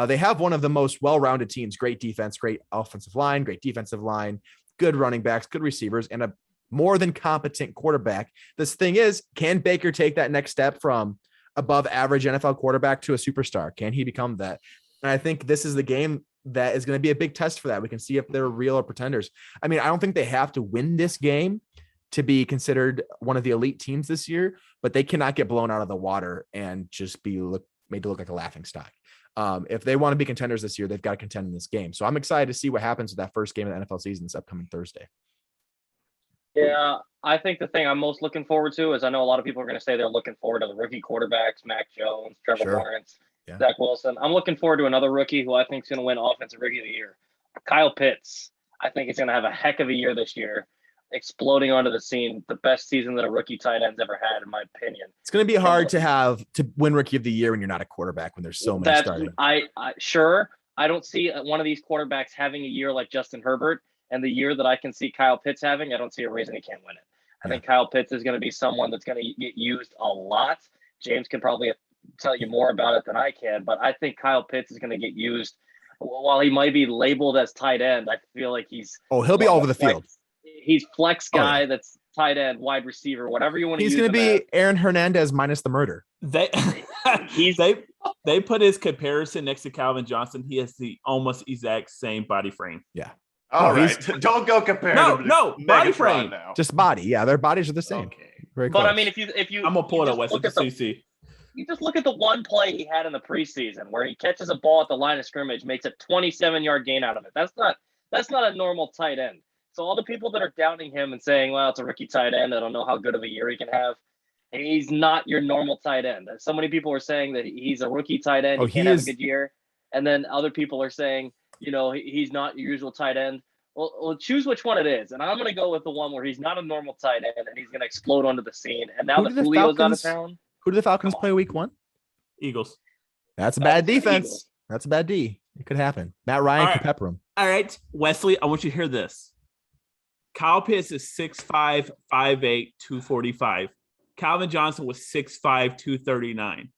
They have one of the most well-rounded teams, great defense, great offensive line, great defensive line, good running backs, good receivers, and a more than competent quarterback. This thing is, can Baker take that next step from above average NFL quarterback to a superstar? Can he become that? And I think this is the game that is going to be a big test for that. We can see if they're real or pretenders. I mean, I don't think they have to win this game to be considered one of the elite teams this year, but they cannot get blown out of the water and just be made to look like a laughing stock. If they want to be contenders this year, they've got to contend in this game. So I'm excited to see what happens with that first game of the NFL season this upcoming Thursday. Yeah, I think the thing I'm most looking forward to is I know a lot of people are going to say they're looking forward to the rookie quarterbacks, Mac Jones, Trevor Lawrence, Zach Wilson. I'm looking forward to another rookie who I think is going to win Offensive Rookie of the Year, Kyle Pitts. I think he's going to have a heck of a year this year, exploding onto the scene. The best season that a rookie tight end's ever had, in my opinion. It's going to be hard to win Rookie of the Year when you're not a quarterback, when there's so many starting. I don't see one of these quarterbacks having a year like Justin Herbert. And the year that I can see Kyle Pitts having, I don't see a reason he can't win it. I think Kyle Pitts is going to be someone that's going to get used a lot. James can probably tell you more about it than I can, but I think Kyle Pitts is going to get used. While he might be labeled as tight end, I feel like he'll be all over the field. he's flex guy. That's tight end, wide receiver, whatever you want to use. He's going to be Aaron Hernandez minus the murder. They put his comparison next to Calvin Johnson. He has the almost exact same body frame. Yeah. All right. Don't go compare them. No, body frame. Now. Just body. Yeah, their bodies are the same. Okay. Very but close. I mean, if you I'm gonna pull it up, Wes, with the CC. You just look at the one play he had in the preseason where he catches a ball at the line of scrimmage, makes a 27-yard gain out of it. That's not a normal tight end. So all the people that are doubting him and saying, well, it's a rookie tight end, I don't know how good of a year he can have. He's not your normal tight end. So many people are saying that he's a rookie tight end. He can't have a good year. And then other people are saying, he's not your usual tight end. Well, choose which one it is. And I'm going to go with the one where he's not a normal tight end and he's going to explode onto the scene. And now that Julio's out of town. Who do the Falcons play week 1? Eagles. That's a bad defense. That's a bad D. It could happen. Matt Ryan could pepper him. All right, Wesley, I want you to hear this. Kyle Pitts is 6'5", 5'8", 245. Calvin Johnson was 6'5", 239.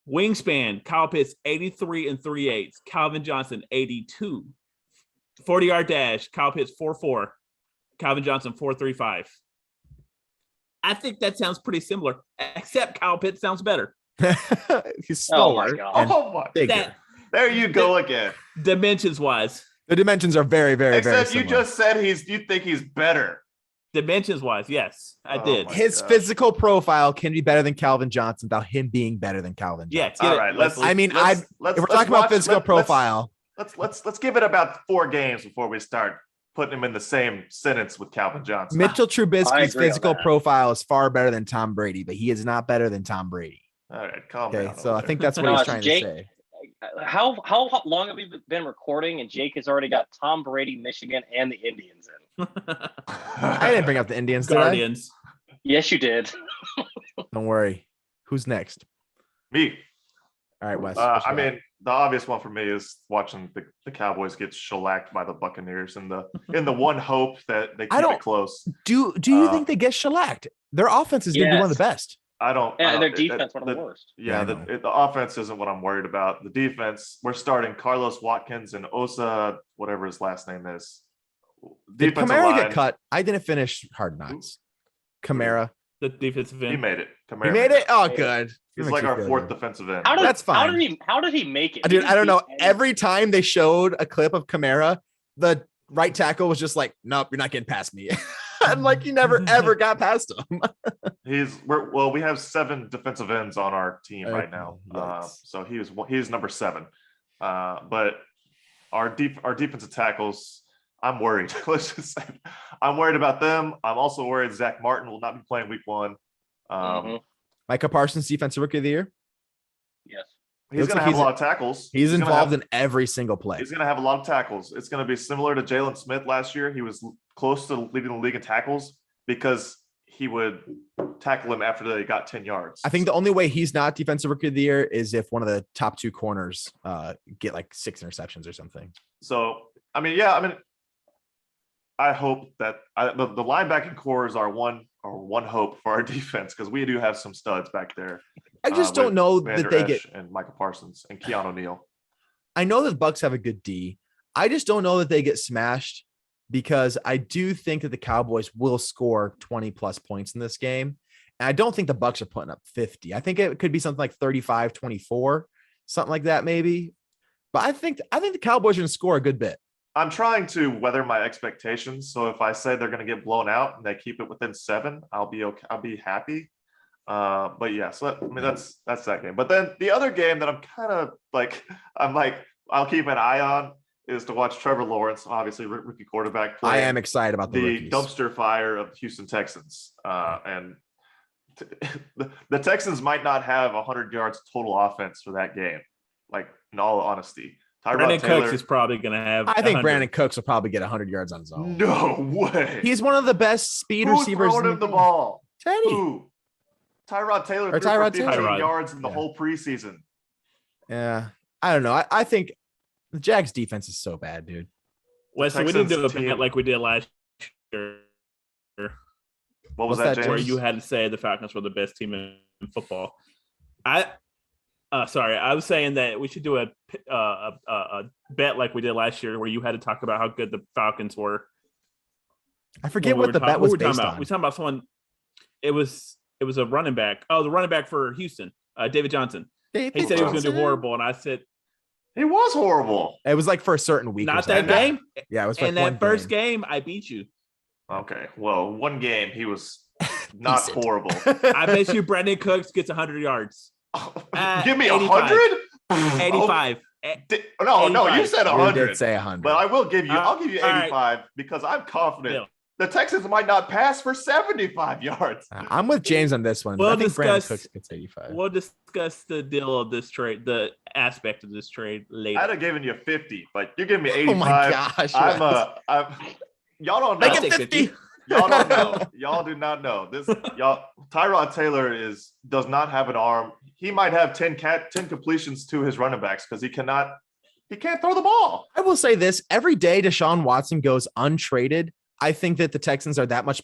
Wingspan, Kyle Pitts 83 3/8. Calvin Johnson 82. 40-yard dash, Kyle Pitts 4'4". Calvin Johnson 4'35". I think that sounds pretty similar, except Kyle Pitts sounds better. He's slower. Oh my God. There you go again. Dimensions-wise. The dimensions are very, very, Except very similar. you just said you think he's better. Dimensions-wise, yes, I did. His physical profile can be better than Calvin Johnson without him being better than Calvin Johnson. Yeah, all right. If we're talking about physical profile. Let's give it about 4 games before we start putting him in the same sentence with Calvin Johnson. Mitchell Trubisky's physical profile is far better than Tom Brady, but he is not better than Tom Brady. All right, calm down. So I think that's what he's trying to say. How long have we been recording? And Jake has already got Tom Brady, Michigan, and the Indians in. I didn't bring up the Indians. Guardians. Yes, you did. Don't worry. Who's next? Me. All right, Wes. I mean, the obvious one for me is watching the Cowboys get shellacked by the Buccaneers in the one hope that they keep it close. Do you think they get shellacked? Their offense is going to be one of the best. I don't. And their defense one of the worst. Yeah, the offense isn't what I'm worried about. The defense, we're starting Carlos Watkins and Osa, whatever his last name is. Did Kamara get cut? I didn't finish Hard Knocks. Kamara. The defensive end. He made it. Kamara. He made it? Oh, good. He's like our 4th defensive end. That's fine. How did he make it? Dude, I don't know. Every time they showed a clip of Kamara, the right tackle was just like, nope, you're not getting past me. And like he never ever got past him. We have 7 defensive ends on our team right now. So he's number 7. But our defensive tackles, I'm worried. Let's just say I'm worried about them. I'm also worried Zach Martin will not be playing week 1. Micah Parsons, defensive rookie of the year. Yes. He's going to have a lot of tackles. He's involved in every single play. He's going to have a lot of tackles. It's going to be similar to Jalen Smith last year. He was close to leading the league in tackles because he would tackle him after they got 10 yards. I think the only way he's not defensive rookie of the year is if one of the top 2 corners get like 6 interceptions or something. So, I hope that the linebacking core is our one hope for our defense because we do have some studs back there. I just don't know Vander that they Esch get and Michael Parsons and Keanu Neal. I know that the Bucs have a good D. I just don't know that they get smashed because I do think that the Cowboys will score 20 plus points in this game. And I don't think the Bucs are putting up 50. I think it could be something like 35-24, something like that maybe. But I think the Cowboys are going to score a good bit. I'm trying to weather my expectations. So if I say they're going to get blown out and they keep it within 7, I'll be okay. I'll be happy. But yeah, so that's that game. But then the other game that I'm kind of like, I'll keep an eye on is to watch Trevor Lawrence, obviously rookie quarterback. I am excited about the dumpster fire of the Houston Texans. And the Texans might not have 100 yards total offense for that game. Like in all honesty, Brandon Cooks is probably going to have. I think Brandon Cooks will probably get 100 yards on his own. No way. He's one of the best speed receivers. Who's throwing him the ball? Teddy. Who? Tyrod Taylor threw for 15 yards in the whole preseason. Yeah, I don't know. I think the Jags defense is so bad, dude. Wesley, we didn't do a bet like we did last year. What was that, James? Where you had to say the Falcons were the best team in football. I was saying that we should do a bet like we did last year, where you had to talk about how good the Falcons were. I forget what the bet was based on. We were talking about someone. It was a running back. Oh, the running back for Houston, David Johnson. He said he was going to do horrible, and I said he was horrible. It was like for a certain week. Not that game. Yeah, it was. And that first game, I beat you. Okay, well, one game he was not horrible. I bet you Brandon Cooks gets 100 yards. Give me 100. 85. No, you said 100. You did say 100. But I'll give you 85 because I'm confident. Bill. The Texans might not pass for 75 yards. I'm with James on this one. I think Brandon Cooks gets 85. We'll discuss the deal of this trade, the aspect of this trade later. I'd have given you 50, but you're giving me 85. Oh my gosh. Y'all don't know. Make it 50. Y'all don't know. Y'all do not know. Tyrod Taylor does not have an arm. He might have 10 completions to his running backs because he can't throw the ball. I will say this: every day Deshaun Watson goes untraded, I think that the Texans are that much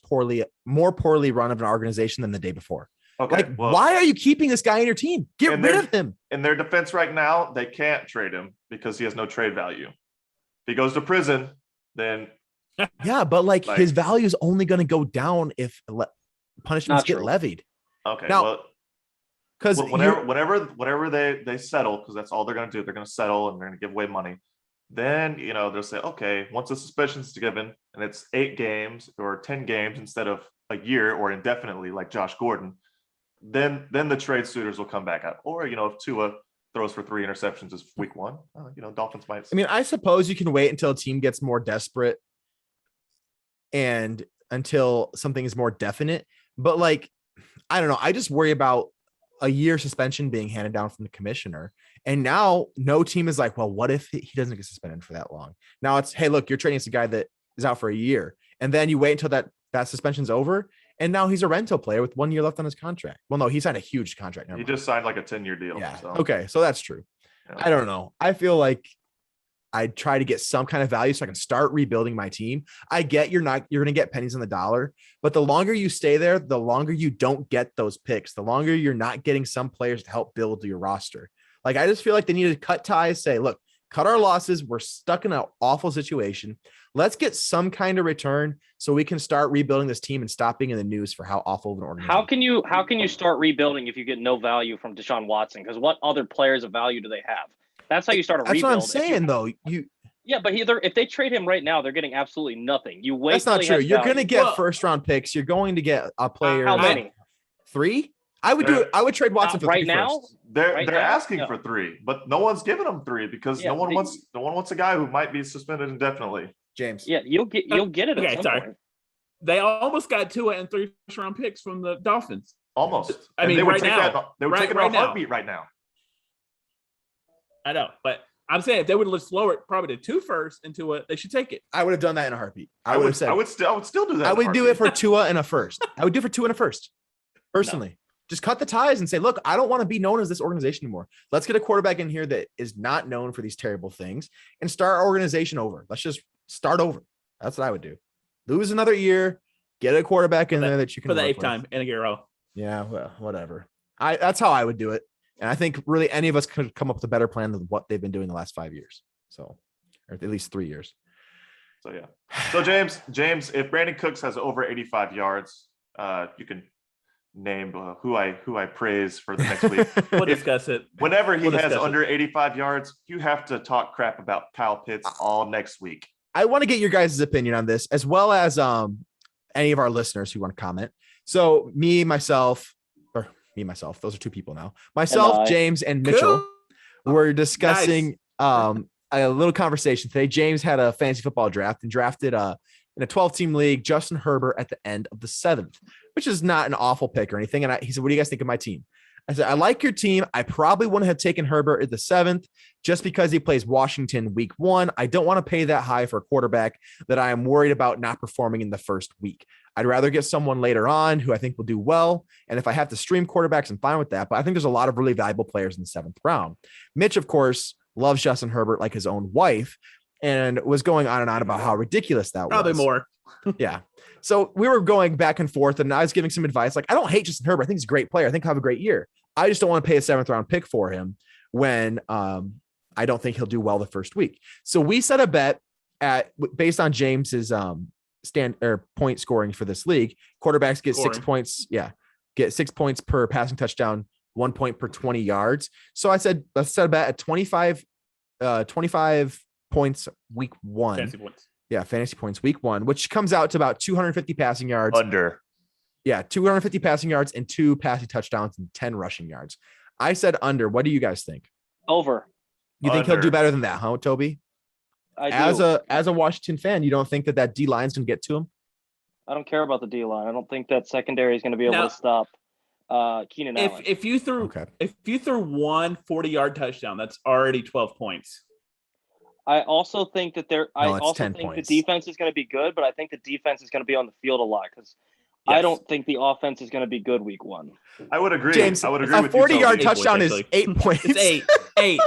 more poorly run of an organization than the day before. Okay, why are you keeping this guy in your team? Get rid of him. In their defense right now, they can't trade him because he has no trade value. If he goes to prison, then yeah, but his value is only going to go down if punishments get levied. Okay, now, because whenever they settle, because that's all they're going to do, they're going to settle and they're going to give away money. Then they'll say, okay, once the suspension's given and it's 8 games or 10 games instead of a year or indefinitely, like Josh Gordon, then the trade suitors will come back out. Or if Tua throws for 3 interceptions is week 1, Dolphins might. I mean, I suppose you can wait until a team gets more desperate and until something is more definite. But I don't know. I just worry about a year suspension being handed down from the commissioner. And now no team is like, well, what if he doesn't get suspended for that long? Now it's, hey, look, you're trading against a guy that is out for a year. And then you wait until that suspension's over. And now he's a rental player with 1 year left on his contract. Well, no, he signed a huge contract. He just signed like a 10-year deal. Yeah. So. Okay. So that's true. Yeah. I don't know. I feel like I try to get some kind of value so I can start rebuilding my team. I get you're going to get pennies on the dollar, but the longer you stay there, the longer you don't get those picks, the longer you're not getting some players to help build your roster. I just feel like they need to cut ties, say, look, cut our losses. We're stuck in an awful situation. Let's get some kind of return so we can start rebuilding this team and stop being in the news for how awful of an organization. How can you start rebuilding if you get no value from Deshaun Watson? Because what other players of value do they have? That's how you start a rebuild. That's what I'm saying, though. Yeah, but if they trade him right now, they're getting absolutely nothing. You wait. That's not true. You're going to get first-round picks. You're going to get a player. How many? 3? I would do it. I would trade Watson for right 3 now. first. They're asking for 3, but no one's giving them 3 because no one wants a guy who might be suspended indefinitely. James. Yeah, you'll get it. Okay, sorry. Point. They almost got Tua and 3 first-round picks from the Dolphins. Almost. I mean, they right now. They would take it off heartbeat right now. I know, but I'm saying if they would have lowered it probably to 2 first and Tua, they should take it. I would have done that in a heartbeat. I would have said. I would still do that. I would do it for Tua and a first. I would do it for 2 and a first. Personally. No. Just cut the ties and say, look, I don't want to be known as this organization anymore. Let's get a quarterback in here that is not known for these terrible things and start our organization over. Let's just start over. That's what I would do. Lose another year, get a quarterback in there that you can. For the 8th time in a row. Yeah, well, whatever. That's how I would do it. And I think really any of us could come up with a better plan than what they've been doing the last 5 years. So, or at least 3 years. So, yeah. So, James, if Brandon Cooks has over 85 yards, you can name who I praise for the next week. We'll discuss it. Whenever he has under 85 yards, you have to talk crap about Kyle Pitts all next week. I want to get your guys' opinion on this, as well as any of our listeners who want to comment. So myself, those are 2 people now. Myself, James, and Mitchell were discussing a little conversation today. James had a fantasy football draft and drafted in a 12-team league, Justin Herbert at the end of the 7th, which is not an awful pick or anything. And he said, what do you guys think of my team? I said, I like your team. I probably wouldn't have taken Herbert at the 7th just because he plays Washington week 1. I don't want to pay that high for a quarterback that I am worried about not performing in the first week. I'd rather get someone later on who I think will do well. And if I have to stream quarterbacks, I'm fine with that. But I think there's a lot of really valuable players in the 7th round. Mitch, of course, loves Justin Herbert like his own wife and was going on and on about how ridiculous that was. Probably more. Yeah. So we were going back and forth and I was giving some advice. Like, I don't hate Justin Herbert. I think he's a great player. I think he'll have a great year. I just don't want to pay a 7th round pick for him when I don't think he'll do well the first week. So we set a bet based on James's point scoring for this league. Quarterbacks get 6 Scoring. points. Yeah. Get 6 points per passing touchdown, 1 point per 20 yards. So I said, let's set a bet at 25 points week 1. Fancy points. Yeah. Fantasy points week 1, which comes out to about 250 passing yards. Under. Yeah. 250 passing yards and 2 passing touchdowns and 10 rushing yards. I said under. What do you guys think? Over. You think he'll Under. do better than that, huh, Toby? I As do. a Washington fan, you don't think that D line's gonna get to him? I don't care about the D line. I don't think that secondary is going to be able Now- to stop Keenan Allen. If you threw Okay. if you threw one 40-yard touchdown, that's already 12 points. I also think that I it's also 10 think points. the defense is going to be good, but I think the defense is going to be on the field a lot because I Yes. don't think the offense is going to be good week 1. I would agree. James, I would agree a with you. 40-yard Toby. touchdown 8 is points, 8 points. It's 8.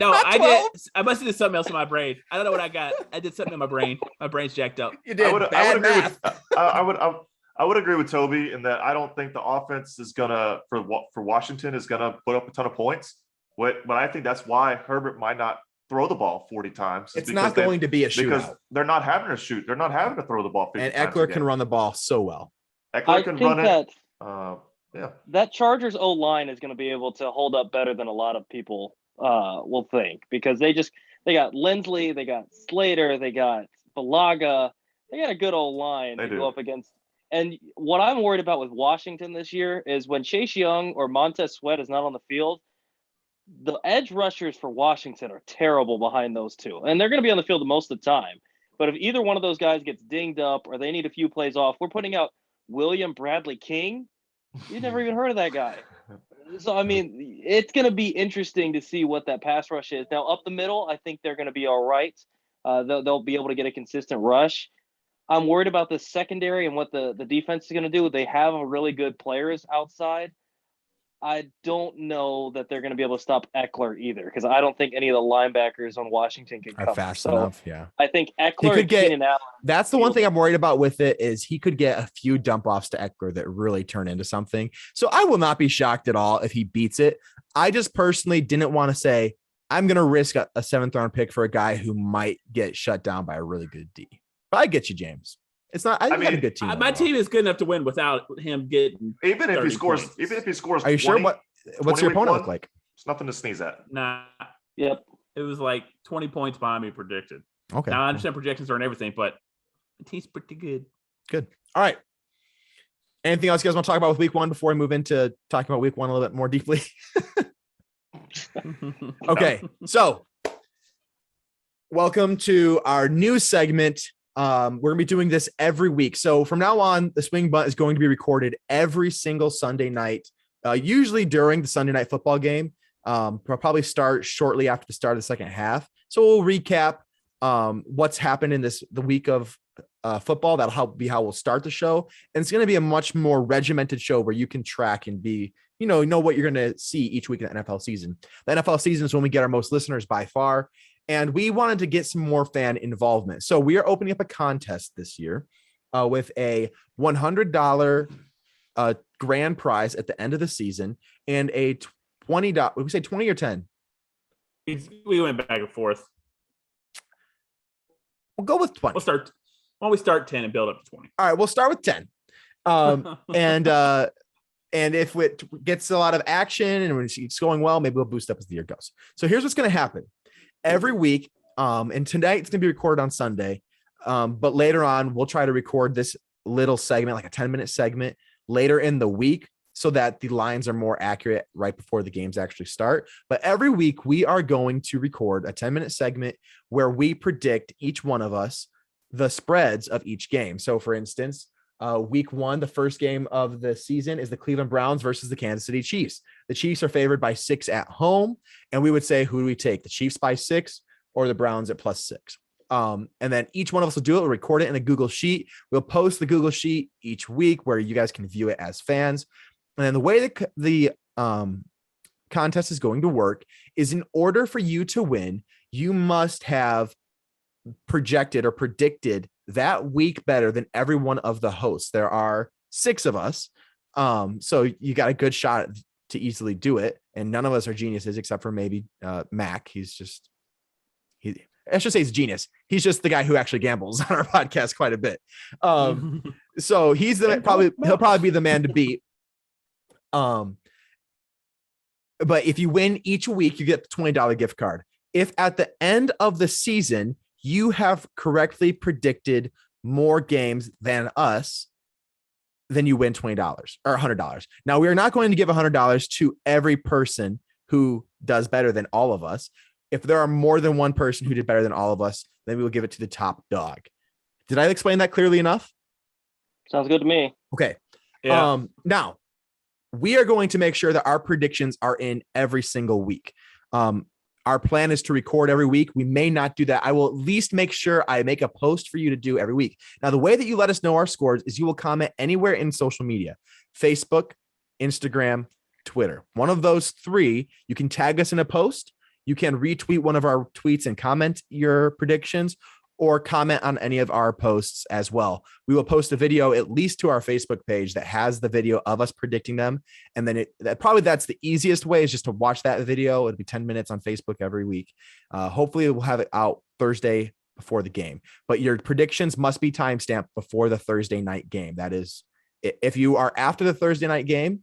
No, Not I 12. did. I must have did something else in my brain. I don't know what I got. I did something in my brain. My brain's jacked up. You I did would bad agree math. with I would agree with Toby in that I don't think the offense is gonna for Washington is gonna put up a ton of points. But I think that's why Herbert might not throw the ball 40 times. It's not going to be a because shootout. they're not having to shoot. They're not having to throw the ball 50 And times a Eckler game. can run the ball so well. Eckler I can think run that it. Yeah. that Chargers O line is going to be able to hold up better than a lot of people will think because they got Lindsley, they got Slater, they got Balaga, they got a good old line They to do. go up against. And what I'm worried about with Washington this year is when Chase Young or Montez Sweat is not on the field, the edge rushers for Washington are terrible behind those two. And they're going to be on the field most of the time. But if either one of those guys gets dinged up or they need a few plays off, we're putting out William Bradley King. You've never even heard of that guy. So, I mean, it's going to be interesting to see what that pass rush is. Now, up the middle, I think they're going to be all right. They'll be able to get a consistent rush. I'm worried about the secondary and what the defense is going to do. They have a really good players outside. I don't know that they're going to be able to stop Eckler either because I don't think any of the linebackers on Washington can Are cover. fast So enough. Yeah. I think He Eckler could and get- Keenan Allen. That's the one thing I'm worried about with it is he could get a few dump offs to Eckler that really turn into something. So I will not be shocked at all if he beats it. I just personally didn't want to say I'm going to risk a 7th round pick for a guy who might get shut down by a really good D. But I get you, James. It's not. I think mean, a good team. My overall. team is good enough to win without him getting. Even if 30 he scores, points. even if he scores, Are you 20, sure? What's 20 your week opponent one? look like? It's nothing to sneeze at. Nah, Yep. it was like 20 points behind me predicted. Okay. Now I understand projections aren't everything, but the team's pretty good. Good. All right. Anything else you guys want to talk about with week 1 before we move into talking about week 1 a little bit more deeply? Okay. So welcome to our new segment. We're gonna be doing this every week. So from now on, the Swing Bunt is going to be recorded every single Sunday night, usually during the Sunday night football game. We'll probably start shortly after the start of the second half. So we'll recap what's happened in the week of football. That'll be how we'll start the show. And it's going to be a much more regimented show where you can track and be, know what you're going to see each week in the NFL season. The NFL season is when we get our most listeners by far. And we wanted to get some more fan involvement. So we are opening up a contest this year with a $100 grand prize at the end of the season and a $20. Would we say 20 or 10? We went back and forth. We'll go with 20. Why don't we start 10 and build up to 20? All right, we'll start with 10. And if it gets a lot of action and it's going well, maybe we'll boost up as the year goes. So here's what's going to happen. Every week, and tonight it's going to be recorded on Sunday, but later on, we'll try to record this little segment, like a 10-minute segment later in the week so that the lines are more accurate right before the games actually start. But every week, we are going to record a 10-minute segment where we predict each one of us the spreads of each game. So for instance, week 1, the first game of the season is the Cleveland Browns versus the Kansas City Chiefs. The Chiefs are favored by 6 at home. And we would say, who do we take? The Chiefs by 6 or the Browns at +6? And then each one of us will do it. We'll record it in a Google Sheet. We'll post the Google Sheet each week where you guys can view it as fans. And then the way that the contest is going to work is in order for you to win, you must have projected or predicted that week better than every one of the hosts. There are 6 of us. So you got a good shot to easily do it. And none of us are geniuses except for maybe Mac. I should say he's a genius. He's just the guy who actually gambles on our podcast quite a bit. So he's he'll probably be the man to beat. But if you win each week, you get the $20 gift card. If at the end of the season, you have correctly predicted more games than us, then you win $20 or $100. Now, we are not going to give $100 to every person who does better than all of us. If there are more than one person who did better than all of us, then we will give it to the top dog. Did I explain that clearly enough? Sounds good to me. Okay. Yeah. Now we are going to make sure that our predictions are in every single week. Our plan is to record every week. We may not do that. I will at least make sure I make a post for you to do every week. Now, the way that you let us know our scores is you will comment anywhere in social media, Facebook, Instagram, Twitter. One of those three, you can tag us in a post. You can retweet one of our tweets and comment your predictions, or comment on any of our posts as well. We will post a video at least to our Facebook page that has the video of us predicting them. And then that's the easiest way, is just to watch that video. It'll be 10 minutes on Facebook every week. Hopefully we'll have it out Thursday before the game, but your predictions must be timestamped before the Thursday night game. That is, if you are after the Thursday night game,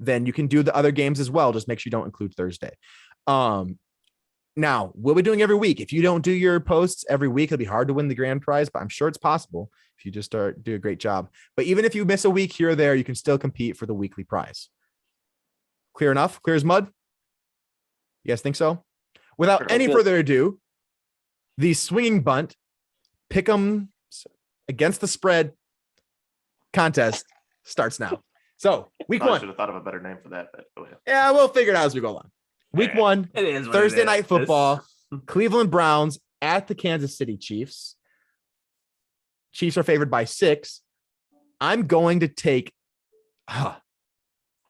then you can do the other games as well. Just make sure you don't include Thursday. Now, we'll be doing every week. If you don't do your posts every week, it'll be hard to win the grand prize, but I'm sure it's possible if you just do a great job. But even if you miss a week here or there, you can still compete for the weekly prize. Clear enough? Clear as mud? You guys think so? Without any further ado, the swinging bunt pick'em against the spread contest starts now. So week one. I should have thought of a better name for that. But go ahead. Yeah, we'll figure it out as we go along. Week one, Thursday night football, Cleveland Browns at the Kansas City Chiefs. Chiefs are favored by 6. I'm going to take.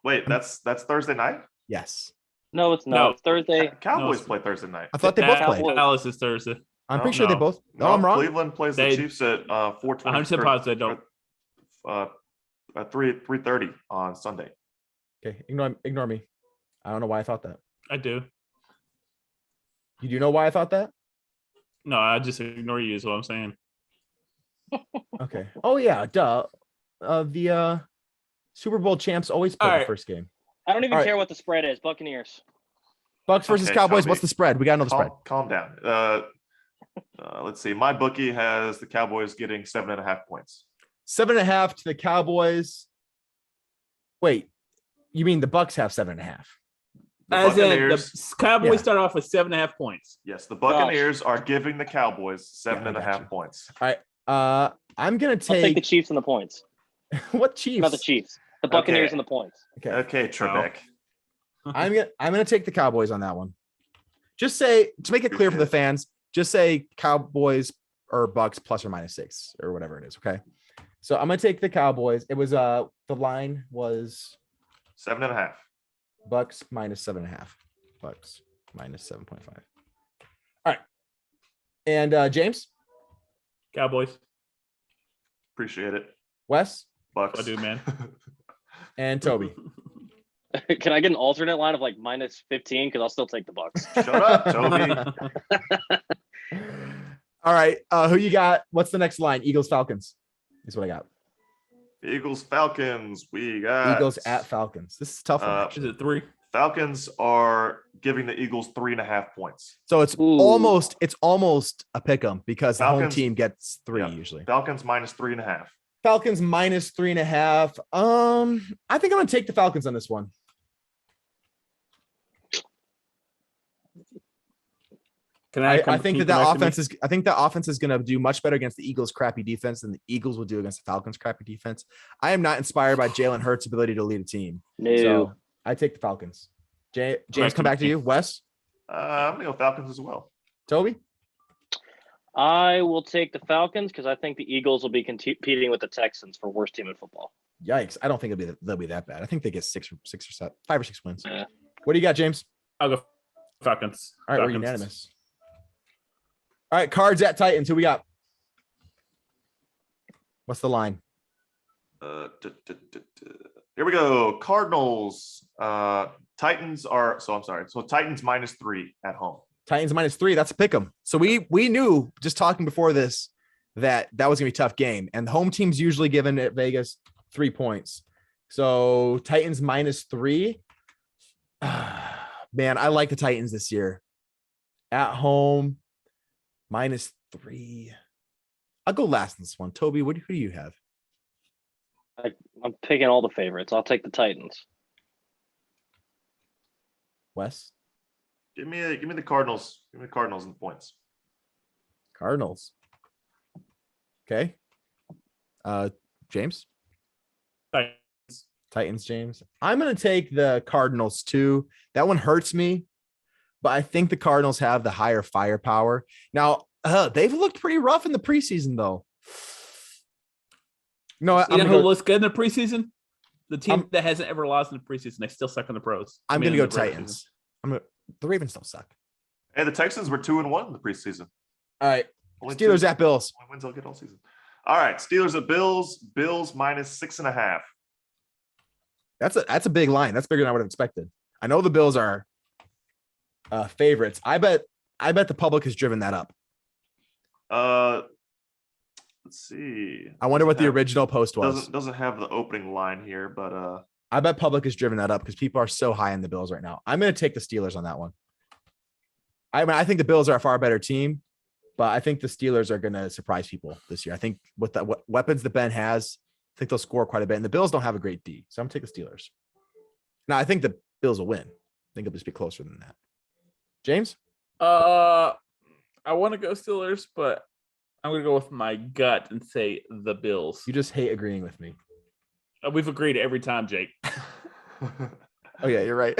Wait, that's Thursday night? Yes. No, it's not. No. It's Thursday. Cowboys play Thursday night. I thought they both played. Dallas is Thursday. I'm pretty sure they both. No, I'm wrong. Cleveland plays the Chiefs at 4:20. 100% positive they don't. 3:30 on Sunday. Okay, ignore me. I don't know why I thought that. I do. You do know why I thought that? No, I just ignore you is what I'm saying. Okay. Oh yeah, duh. The Super Bowl champs always play the first game. I don't even care what the spread is. Buccaneers. Bucks versus Cowboys. What's the spread? We got to know the spread. Calm down. Let's see. My bookie has the Cowboys getting 7.5 points. 7.5 to the Cowboys. Wait, you mean the Bucks have 7.5? As in the Cowboys start off with 7.5 points. Yes, the Buccaneers are giving the Cowboys 7.5 points. All right. I'm gonna I'll take the Chiefs and the points. What Chiefs? Not the Chiefs. The Buccaneers and the points. Okay, Trebek. I'm gonna take the Cowboys on that one. Just say, to make it clear for the fans, just say Cowboys or Bucks plus or minus 6 or whatever it is. Okay. So I'm gonna take the Cowboys. It was the line was 7.5. Bucks minus 7.5. Bucks minus 7.5. All right. And James? Cowboys. Appreciate it. Wes? Bucks. I do, man. And Toby? Can I get an alternate line of like minus 15? Because I'll still take the Bucks. Shut up, Toby. All right. Who you got? What's the next line? Eagles, Falcons is what I got. Eagles, Falcons. We got Eagles at Falcons. This is a tough one. Is it 3? Falcons are giving the Eagles 3.5 points. So it's almost a pick 'em because Falcons, the home team gets 3 usually. Falcons minus 3.5. Falcons minus 3.5. I think I'm gonna take the Falcons on this one. I think that offense is going to do much better against the Eagles' crappy defense than the Eagles will do against the Falcons' crappy defense. I am not inspired by Jalen Hurts' ability to lead a team. No. So I take the Falcons. James, come back to you. Wes? I'm going to go Falcons as well. Toby? I will take the Falcons because I think the Eagles will be competing with the Texans for worst team in football. Yikes. I don't think they'll be that bad. I think they get 5 or 6 wins. Yeah. What do you got, James? I'll go Falcons. All right, we're unanimous. All right, Cards at Titans. Who we got? What's the line? Here we go. Cardinals. Titans are. So I'm sorry. So Titans minus 3 at home. Titans -3. That's a pick 'em. So we knew just talking before this that was gonna be a tough game, and the home team's usually given at Vegas 3 points. So Titans -3. Man, I like the Titans this year. At home, -3. I'll go last in this one. Toby, who do you have? I'm picking all the favorites. I'll take the Titans. Wes? Give me the Cardinals. Give me the Cardinals and points. Cardinals. Okay. James? Titans, James. I'm going to take the Cardinals too. That one hurts me, but I think the Cardinals have the higher firepower. Now, they've looked pretty rough in the preseason, though. No, You know who looks good in the preseason? The team that hasn't ever lost in the preseason. They still suck in the pros. I'm going to go Titans. The Ravens don't suck. And the Texans were 2-1 in the preseason. All right. Steelers at Bills. Only wins they'll get all season. All right. Steelers at Bills. Bills -6.5. That's a big line. That's bigger than I would have expected. I know the Bills are favorites. I bet the public has driven that up. Let's see. I wonder what the original post was. Doesn't have the opening line here, but I bet public has driven that up because people are so high in the Bills right now. I'm going to take the Steelers on that one. I think the Bills are a far better team, but I think the Steelers are going to surprise people this year. I think with the weapons that Ben has, I think they'll score quite a bit. And the Bills don't have a great D, so I'm going to take the Steelers. Now, I think the Bills will win. I think it'll just be closer than that. James? I want to go Steelers, but I'm going to go with my gut and say the Bills. You just hate agreeing with me. We've agreed every time, Jake. Oh, yeah, you're right.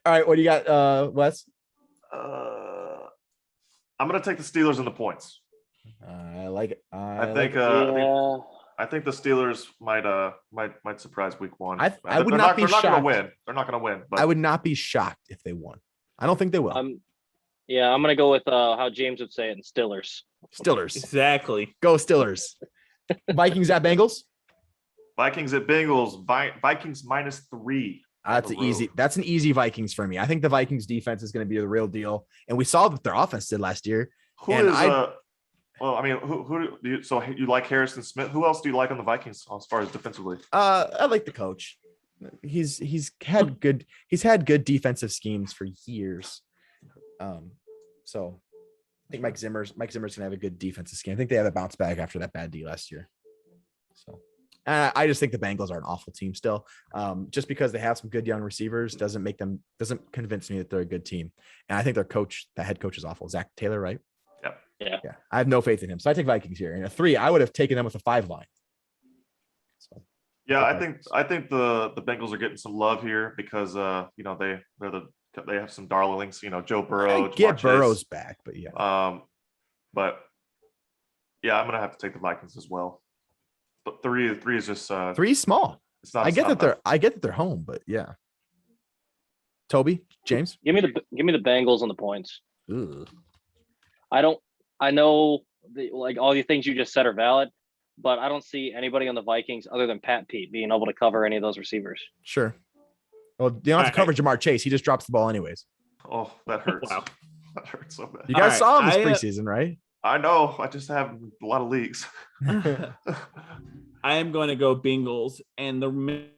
All right, what do you got, Wes? I'm going to take the Steelers and the points. I like it. I think the Steelers might surprise week 1. I would not be shocked. They're not going to win. They're not going to win. But I would not be shocked if they won. I don't think they will. I'm going to go with how James would say it in Steelers. Steelers. Exactly. Go Steelers. Vikings at Bengals? Vikings at Bengals. Vikings -3. That's an easy Vikings for me. I think the Vikings defense is going to be the real deal. And we saw what their offense did last year. Who do you, so you like Harrison Smith? Who else do you like on the Vikings as far as defensively? I like the coach. He's had good defensive schemes for years. So I think Mike Zimmer's gonna have a good defensive scheme. I think they have a bounce back after that bad D last year. So I just think the Bengals are an awful team still. Just because they have some good young receivers doesn't convince me that they're a good team. And I think the head coach is awful. Zach Taylor, right? Yeah. I have no faith in him. So I take Vikings here. And a 3, I would have taken them with a 5 line. So yeah, I think the Bengals are getting some love here because they have some darlings, Joe Burrow. Get Burrow's back, but yeah. But yeah, I'm gonna have to take the Vikings as well. But 3 is just 3 is small. It's not. I get that they're home, but yeah. Toby, James, give me the Bengals on the points. Ooh. I know all the things you just said are valid, but I don't see anybody on the Vikings other than Pat Pete being able to cover any of those receivers. Sure. Well, you don't have to cover Jamar Chase. He just drops the ball anyways. Oh, that hurts. Wow. That hurts so bad. You guys saw him this preseason, right? I know. I just have a lot of leagues. I am going to go Bengals, and the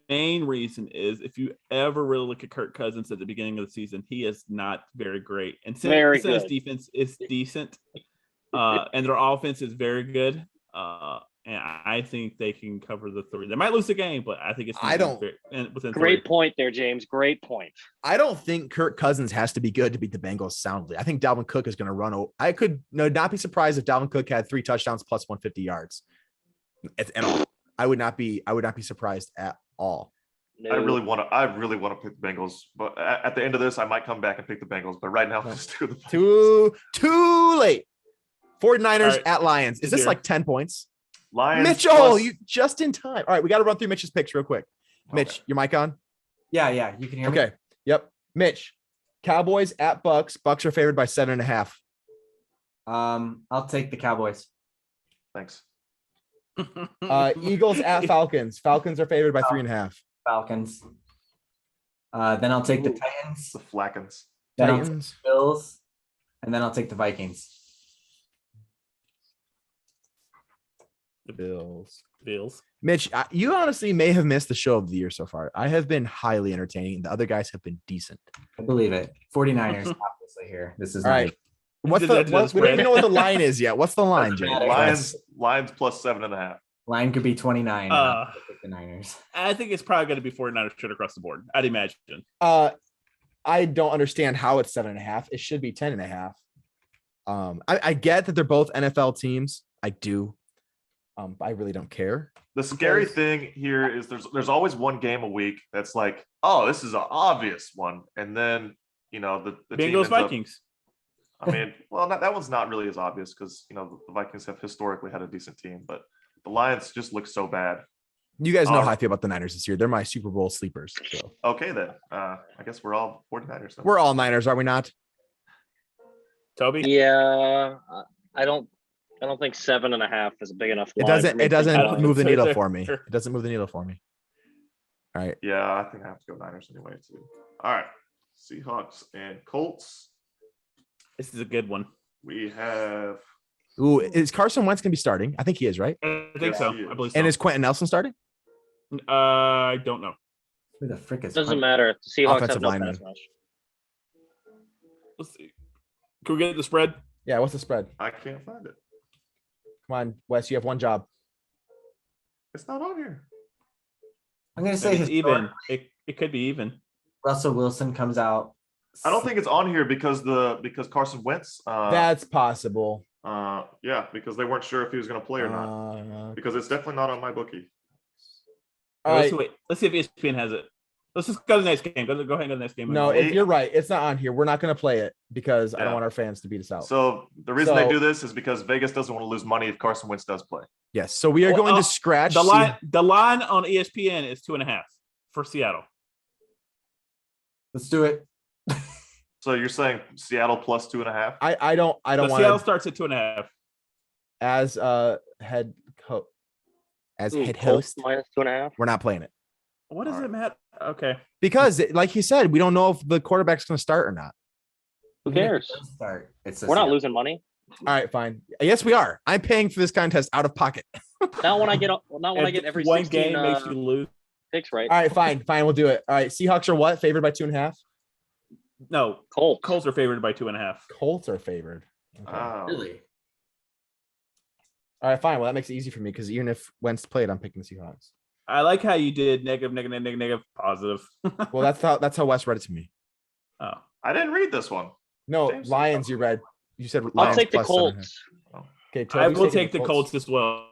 main reason is if you ever really look at Kirk Cousins at the beginning of the season, he is not very great. And since his defense is decent, and their offense is very good, and I think they can cover the 3. They might lose the game, but I think it's within Great 3. point there, James. Great point. I don't think Kirk Cousins has to be good to beat the Bengals soundly. I think Dalvin Cook is going to run. I could not be surprised if Dalvin Cook had 3 touchdowns plus 150 yards. I would not be surprised at all. No. I really want to pick the Bengals, but at the end of this, I might come back and pick the Bengals. But right now, just do the Bengals. Too late. 49ers at Lions. Is this like 10 points? Lions. Mitchell, you just in time. All right, we got to run through Mitch's picks real quick. Mitch, your mic on? Yeah, you can hear me. Okay. Yep. Mitch, Cowboys at Bucks. Bucks are favored by 7.5. I'll take the Cowboys. Thanks. Eagles at Falcons. Falcons are favored by 3.5. Falcons. Then I'll take the Titans. The Flackens. Then I'll take Titans. Bills, and then I'll take the Vikings. Bills. Bills. Mitch, you honestly may have missed the show of the year so far. I have been highly entertaining. The other guys have been decent. I believe it. 49ers, obviously here. This is All right. What's the? We don't even know what the line is yet. What's the line, Jay? Lions plus 7.5. Line could be 29. I'll take the Niners. I think it's probably going to be 49ers straight across the board. I'd imagine. I don't understand how it's 7.5. It should be 10.5. I get that they're both NFL teams. I do. But I really don't care. The scary thing here is there's always one game a week that's like, oh, this is an obvious one, and then the team Bengals Vikings. I mean, well, that one's not really as obvious because the Vikings have historically had a decent team, but the Lions just look so bad. You guys know how I feel about the Niners this year. They're my Super Bowl sleepers. So. Okay, then. I guess we're all 49ers. Then. We're all Niners, are we not? Toby? Yeah, I don't think 7.5 is a big enough. It line for me doesn't to move the So needle they're- for me. It doesn't move the needle for me. All right. Yeah, I think I have to go Niners anyway, too. All right. Seahawks and Colts. This is a good one. We have. Ooh, is Carson Wentz going to be starting? I think he is, right? I think Yes, so. he is. I believe so. And is Quentin Nelson starting? I don't know. Who the frick is Doesn't Hunt? matter. The Seahawks Offensive have no lineman. pass rush. Let's see. Can we get the spread? Yeah, what's the spread? I can't find it. Come on, Wes, you have one job. It's not on here. I'm going to say It's even. historically, It could be even. Russell Wilson comes out. I don't think it's on here because Carson Wentz. That's possible. Yeah, because they weren't sure if he was going to play or not. Because it's definitely not on my bookie. All right. Let's see if ESPN has it. Let's just go to the next game. Go ahead and go to the next game. No, you're right. It's not on here. We're not going to play it because I don't Yeah. want our fans to beat us out. So the reason they So- do this is because Vegas doesn't want to lose money if Carson Wentz does play. Yes. So we are going to scratch the line. The line on ESPN is 2.5 for Seattle. Let's do it. So you're saying Seattle plus 2.5? I don't So want Seattle to starts at 2.5. as head coach head Colts host. minus 2.5. We're not playing it What does All it matter? Okay. because, like he said, we don't know if the quarterback's going to start or not. Who cares? Start. It's We're not losing money. All right, fine. Yes, we are. I'm paying for this contest out of pocket. Not when I get every one 16 game makes you lose. picks right. All right, fine. We'll do it. All right. Seahawks are what? Favored by 2.5? No, Colts. Colts are favored by 2.5. Colts are favored. Okay. Oh. Really? All right, fine. Well, that makes it easy for me because even if Wentz played, I'm picking the Seahawks. I like how you did negative, positive. Well, that's how Wes read it to me. Oh, I didn't read this one. No, James- Lions. You read. You said I'll Lions take the plus 7.5. Colts. Okay, I Toby's will taking take the Colts as well.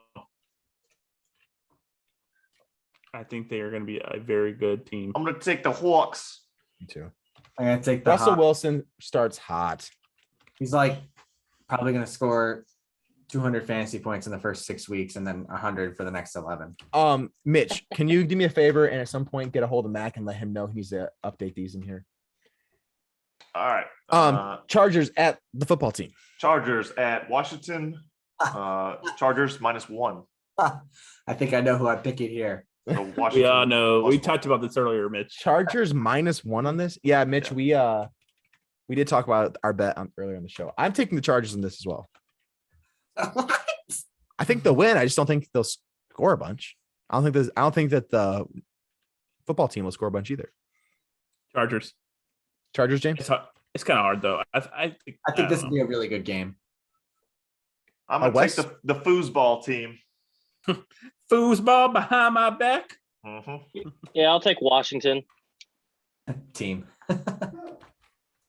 I think they are going to be a very good team. I'm going to take the Hawks. Me too. I'm going to take the Russell Hawks. Wilson starts hot. He's like probably going to score 200 fantasy points in the first 6 weeks and then 100 for the next 11. Mitch, can you do me a favor and at some point get a hold of Mac and let him know he needs to update these in here? All right. Chargers at the football team. Chargers at Washington. Chargers -1. I think I know who I'm picking here. So We Washington all know. We +1. talked about this earlier, Mitch. Chargers -1 on this. Yeah, Mitch, Yeah. we did talk about our bet earlier in the show. I'm taking the Chargers in this as well. I think they'll win. I just don't think they'll score a bunch. I don't think that the football team will score a bunch either. Chargers. Chargers, James. It's kind of hard though. I think this don't will be a really good game. I'm going to West? take the foosball team. know. Foosball behind my back. Mhm. Yeah, I'll take Washington. Team.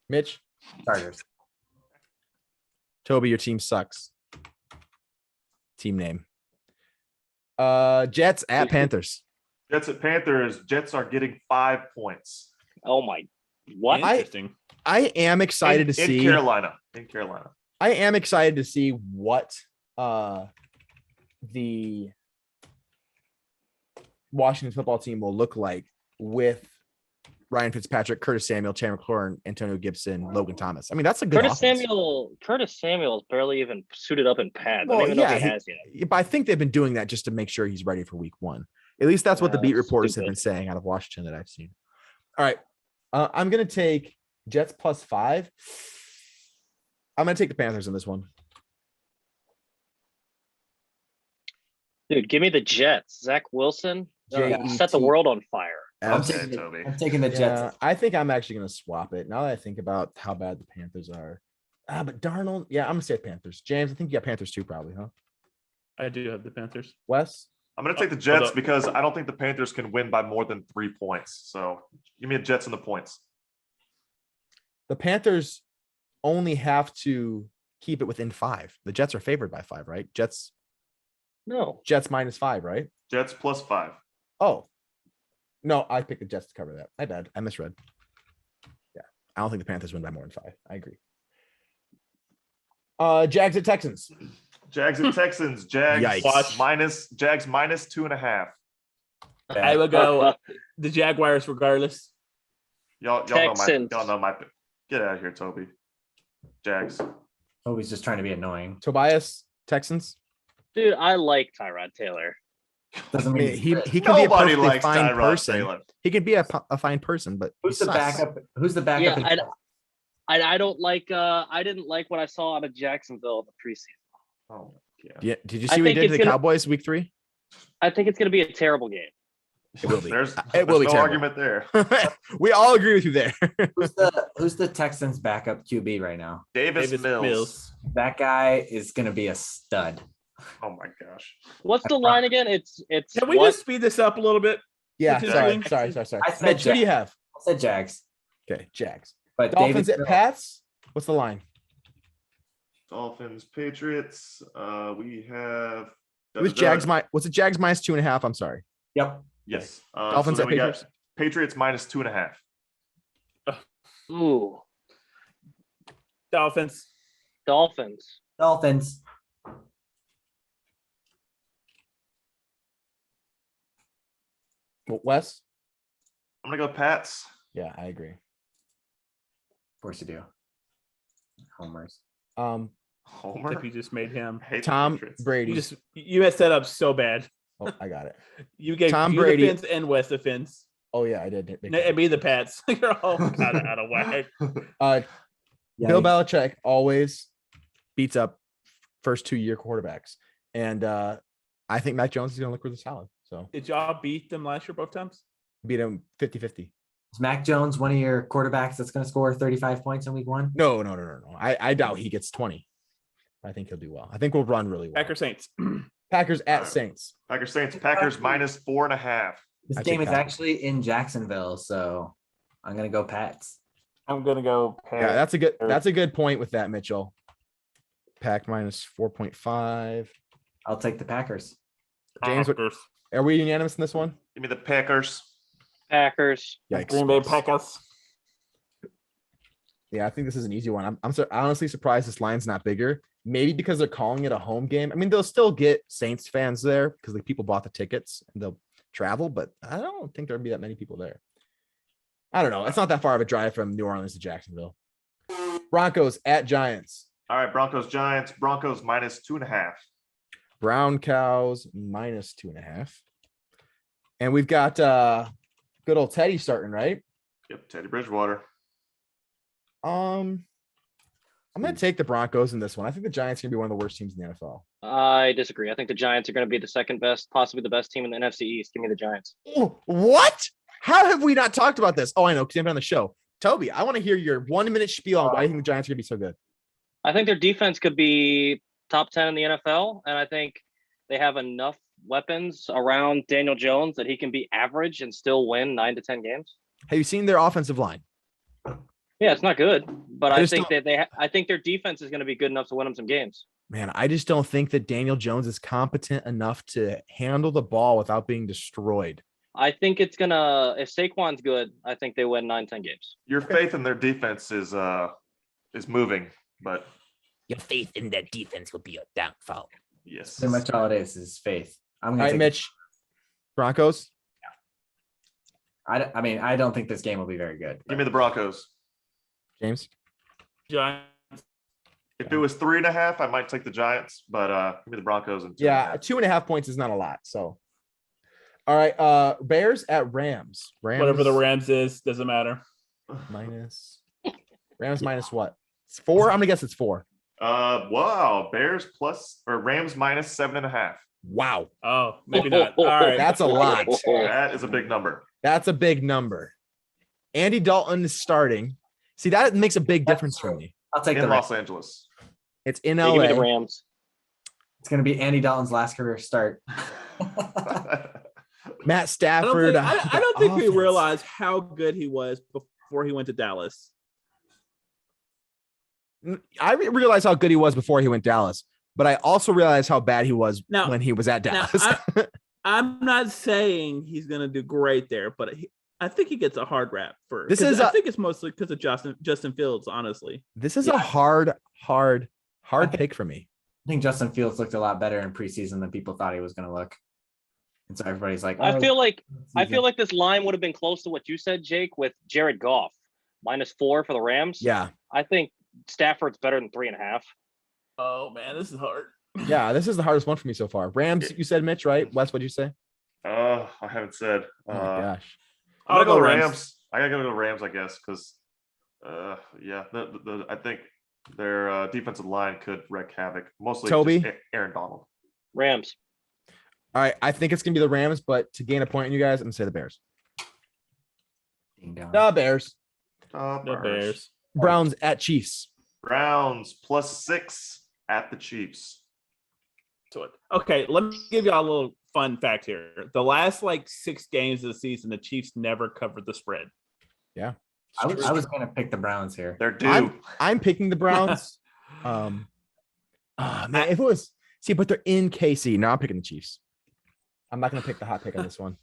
Mitch, Chargers. Toby, your team sucks. Team name. Jets at Panthers. Jets at Panthers. Jets are getting 5 points. Oh my, what? Interesting. I am excited in, to see. in Carolina. In Carolina. I am excited to see what the Washington football team will look like with Ryan Fitzpatrick, Curtis Samuel, Chandler McLaurin, Antonio Gibson, Logan Thomas. I mean, that's a good Curtis offense. Samuel's barely even suited up in pads. I Well, don't even know yeah, if he has yet. But I think they've been doing that just to make sure he's ready for week 1. At least that's what the beat That's reporters have stupid. been saying out of Washington that I've seen. All right. I'm going to take Jets +5. I'm gonna take the Panthers in this one. Dude, give me the Jets. Zach Wilson set the JET. world on fire. I'm Okay, taking, Toby. I'm taking the Jets. Yeah, I think I'm actually gonna swap it now that I think about how bad the Panthers are. But Darnold, yeah, I'm gonna say Panthers. James, I think you got Panthers too, probably, huh? I do have the Panthers. Wes, I'm going to take the Jets because I don't think the Panthers can win by more than 3 points. So give me the Jets and the points. the Panthers only have to keep it within 5. The Jets are favored by 5, right? Jets No. -5, right? Jets +5. Oh, no, I picked the Jets to cover that. My bad. I misread. Yeah, I don't think the Panthers win by more than 5. I agree. Jags at Texans. Jags and Texans. Jags Yikes. -2.5. I will go the Jaguars regardless. Y'all Texans. know my pick. Get out of here, Toby. Jags. Toby's just trying to be annoying. Tobias, Texans. Dude, I like Tyrod Taylor. Doesn't I mean mean, he's he good. he can be a Nobody perfectly likes fine Tyrod person. Taylor. He can be a fine person, but Who's he the sucks. backup? Who's the backup? Yeah, I don't like I didn't like what I saw out of Jacksonville in the preseason. Oh, yeah. Yeah, did you I see what he think did to it's the gonna- Cowboys week 3? I think it's gonna be a terrible game. It will be. There's It will be no terrible. argument there. We all agree with you there. who's the Texans backup QB right now? Davis Mills. That guy is gonna be a stud. Oh my gosh. What's the line again? It's Can we what? just speed this up a little bit? Yeah, Which is sorry. doing- I said Mitch, who do you have? I said Jags, Okay, Jags. but Dolphins David at Pats. What's the line? Dolphins, Patriots. We have It was Jags. Was it Jags -2.5? I'm sorry. Yep. Yes. Dolphins so at then we got Patriots? Patriots -2.5. Ooh, Dolphins. Dolphins. Dolphins. Wes? I'm gonna go Pats. Yeah, I agree. Of course you do. Homers. Homer. If you just made him. Hate the Tom Patriots. Brady. You messed that up so bad. Oh, I got it. You gave Tom you Brady. the Fins and West the Fins. Oh yeah, I did. And me the Pats. You're all kind of out of whack. Bill Belichick always beats up first 2-year quarterbacks, and I think Mac Jones is going to look really solid. So Did y'all beat them last year both times? beat him 50-50. Is Mac Jones one of your quarterbacks that's going to score 35 points in week 1? No. I doubt he gets 20. I think he'll do well. I think we'll run really well. Packers Saints. Packers at Saints. Packers Saints. Packers -4.5. This I game take is Packers. actually in Jacksonville, so I'm going to go Pats. I'm gonna go. Yeah, that's a good point with that, Mitchell. Pack -4.5. I'll take the Packers. James, are we unanimous in this one? Give me the Packers. Packers. Yikes. Green Bay Packers. Yeah, I think this is an easy one. I'm honestly surprised this line's not bigger. Maybe because they're calling it a home game. I mean, they'll still get Saints fans there because like people bought the tickets and they'll travel, but I don't think there'll be that many people there. I don't know. It's not that far of a drive from New Orleans to Jacksonville. Broncos at Giants. All right, Broncos, Giants. Broncos -2.5. Brown Cows -2.5. And we've got good old Teddy starting, right? Yep, Teddy Bridgewater. I'm gonna take the Broncos in this one. I think the Giants are gonna be one of the worst teams in the NFL. I disagree. I think the Giants are going to be the second best, possibly the best team in the NFC East. Give me the Giants. Oh, what? How have we not talked about this? Oh, I know, because you've been on the show. Toby, I want to hear your 1-minute spiel on why you think the Giants are gonna be so good. I think their defense could be top 10 in the NFL, and I think they have enough weapons around Daniel Jones that he can be average and still win 9 to 10 games. Have you seen their offensive line? Yeah, it's not good, but I I just think that I think their defense is going to be good enough to win them some games. Man, I just don't think that Daniel Jones is competent enough to handle the ball without being destroyed. I think it's gonna. If Saquon's good, I think they win 9, 10 games. Your faith in their defense is moving, but Your faith in that defense will be a downfall. yes. Pretty much all it is faith. I'm All going right, to Mitch. Broncos. I mean, I don't think this game will be very good. Give me the Broncos. James. Giants. If it was 3.5, I might take the Giants, but give me the Broncos and 2.5. Yeah, 2.5 points is not a lot. So, all right. Bears at Rams. Rams Whatever the Rams is, doesn't matter. minus. Rams minus what? It's 4. I'm gonna guess it's 4. Wow. Rams minus 7.5. Wow, Oh, maybe not. All right. that's a lot. That is a big number. That's a big number. Andy Dalton is starting. See, that makes a big difference for me. I'll take the In Rams. Los Angeles. It's in Give me the LA. Rams. It's going to be Andy Dalton's last career start. Matt I Stafford. don't think we offense. realized how good he was before he went to Dallas. I realized how good he was before he went Dallas, but I also realized how bad he was Now- when he was at now, Dallas. I'm not saying he's going to do great there, but I think he gets a hard rap for. This 'cause is I a- think it's mostly because of Justin Fields, honestly. This is Yeah. a hard pick for me. I think Justin Fields looked a lot better in preseason than people thought he was going to look. And so everybody's like, I oh, feel like season. this line would have been close to what you said, Jake, with Jared Goff -4 for the Rams. Yeah. I think Stafford's better than 3.5. Oh man, this is hard. Yeah. This is the hardest one for me so far. Rams, you said, Mitch, right? Wes, what'd you say? I haven't said. Oh my gosh. I'm gonna I'll go go Rams. Rams. I gotta go to the Rams, I guess, because yeah, I think their defensive line could wreak havoc. Mostly Toby? just Aaron Donald. Rams. All right. I think it's gonna be the Rams, but to gain a point on you guys, I'm gonna say the Bears. Ding dong. The Bears. The Bears. Browns at Chiefs. Browns +6 at the Chiefs. Okay, let me give y'all a little fun fact here. The last 6 games of the season, the Chiefs never covered the spread. I was going to pick the Browns here. They're due. I'm picking the Browns. Man, if it was but they're in KC. No, I'm picking the Chiefs. I'm not gonna pick the hot pick on this one.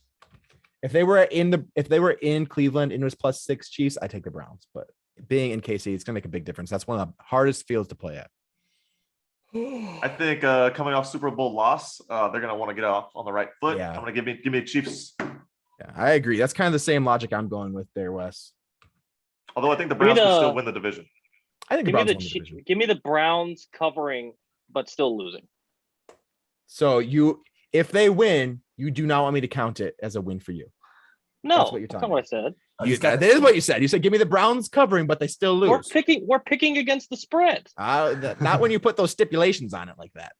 If they were in Cleveland and it was +6 Chiefs, I take the Browns. But being in KC, it's gonna make a big difference. That's one of the hardest fields to play at. I think coming off Super Bowl loss, they're gonna want to get off on the right foot. Yeah. I'm gonna give me Chiefs. Yeah, I agree. That's kind of the same logic I'm going with there, Wes. Although I think the Give me Browns can the- still win the division. I think the Give me Browns the won the division. give me the Browns covering, but still losing. So if they win, you do not want me to count it as a win for you. No, That's what you're that's talking not what I said. That is what you said. You said give me the Browns covering, but they still We're lose. picking against the spread. Not when you put those stipulations on it like that.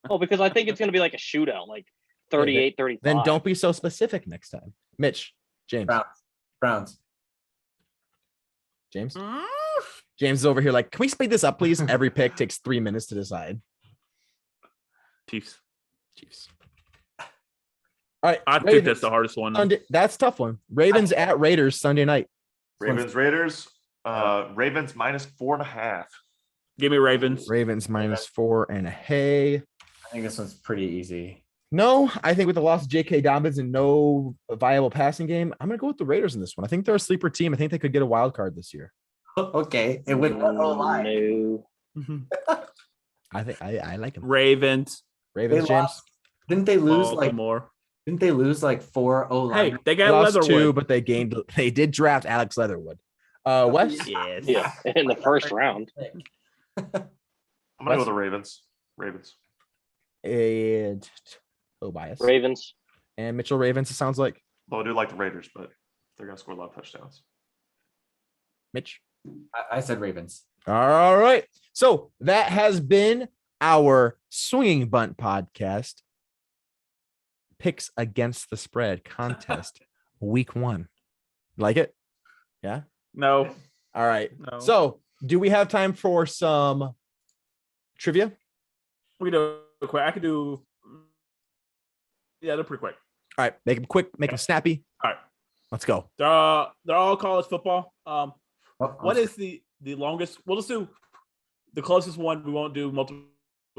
Oh, because I think it's going to be like a shootout, like 38-35. Then don't be so specific next time. Mitch, James, Browns. James is over here like, can we speed this up, please? Every pick takes 3 minutes to decide. Chiefs. All right. I think that's the hardest one. That's a tough one. Ravens at Raiders Sunday night. Ravens Raiders. Ravens -4.5. Give me Ravens. Ravens -4.5. I think this one's pretty easy. No, I think with the loss of J.K. Dobbins and no viable passing game, I'm going to go with the Raiders in this one. I think they're a sleeper team. I think they could get a wild card this year. Okay. It would not lie. No. I think I like them. Ravens. Ravens, James. Didn't they lose Baltimore. Didn't they lose 4 O Hey, line? they They got lost Leatherwood. 2, but they did draft Alex Leatherwood. Wes? Yes. Yeah, in the first round. I'm gonna go with the Ravens. Ravens. And bias. Ravens. And Mitchell Ravens, it sounds like. Though I do like the Raiders, but they're gonna score a lot of touchdowns. Mitch. I said Ravens. All right. So that has been our Swinging Bunt podcast. Picks against the spread contest week 1. Like it? Yeah. No. All right. No. So do we have time for some trivia? We can do it quick. I could do. Yeah, they're pretty quick. All right. Make them quick, make them snappy. All right. Let's go. They're all college football. What is the longest? We'll just do the closest one. We won't do multiple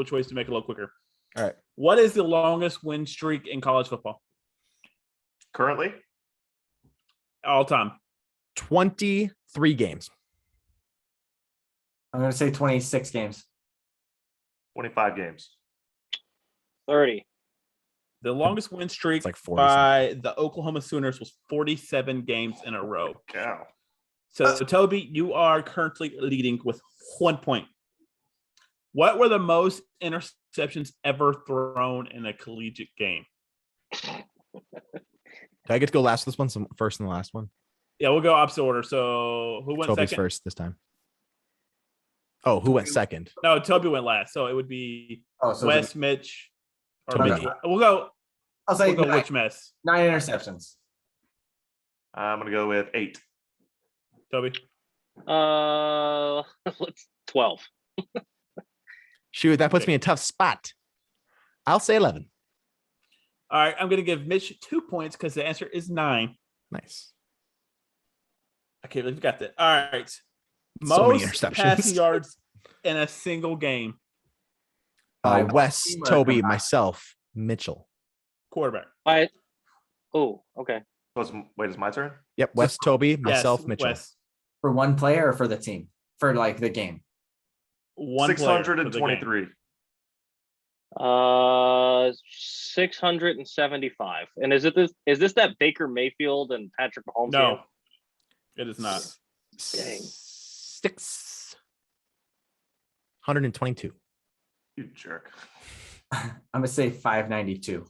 choice to make it a little quicker. All right. What is the longest win streak in college football Currently, all time? 23 games. I'm going to say 26 games. 25 games. 30. The longest win streak It's like 40 by the Oklahoma Sooners was 47 games in a row. Cow. So, Toby, you are currently leading with 1 point. What were the most interceptions ever thrown in a collegiate game? Do I get to go last with this one? First and the last one? Yeah, we'll go opposite order. So who went Toby's second? first this time. Oh, who went second? No, Toby went last. So it would be so Wes, Mitch, or Toby. me. We'll go. I'll say We'll go nine, which mess? 9 interceptions. I'm gonna go with 8. Toby. Let's 12. Shoot, that puts me in a tough spot. I'll say 11. All right, I'm gonna give Mitch 2 points because the answer is 9. Nice. I can't believe you got that. All right. So many Most interceptions. passing yards in a single game. Wes, team or Toby, combined? myself, Mitchell. Quarterback. Okay. Wait, is my turn? Yep, Wes, Toby, myself, Yes, Mitchell. Wes. For one player or for the team? For like the game. One player for the game. 623. 675. And is this that Baker Mayfield and Patrick Mahomes No, game? it is not. Dang. 622. You jerk. I'm gonna say 592.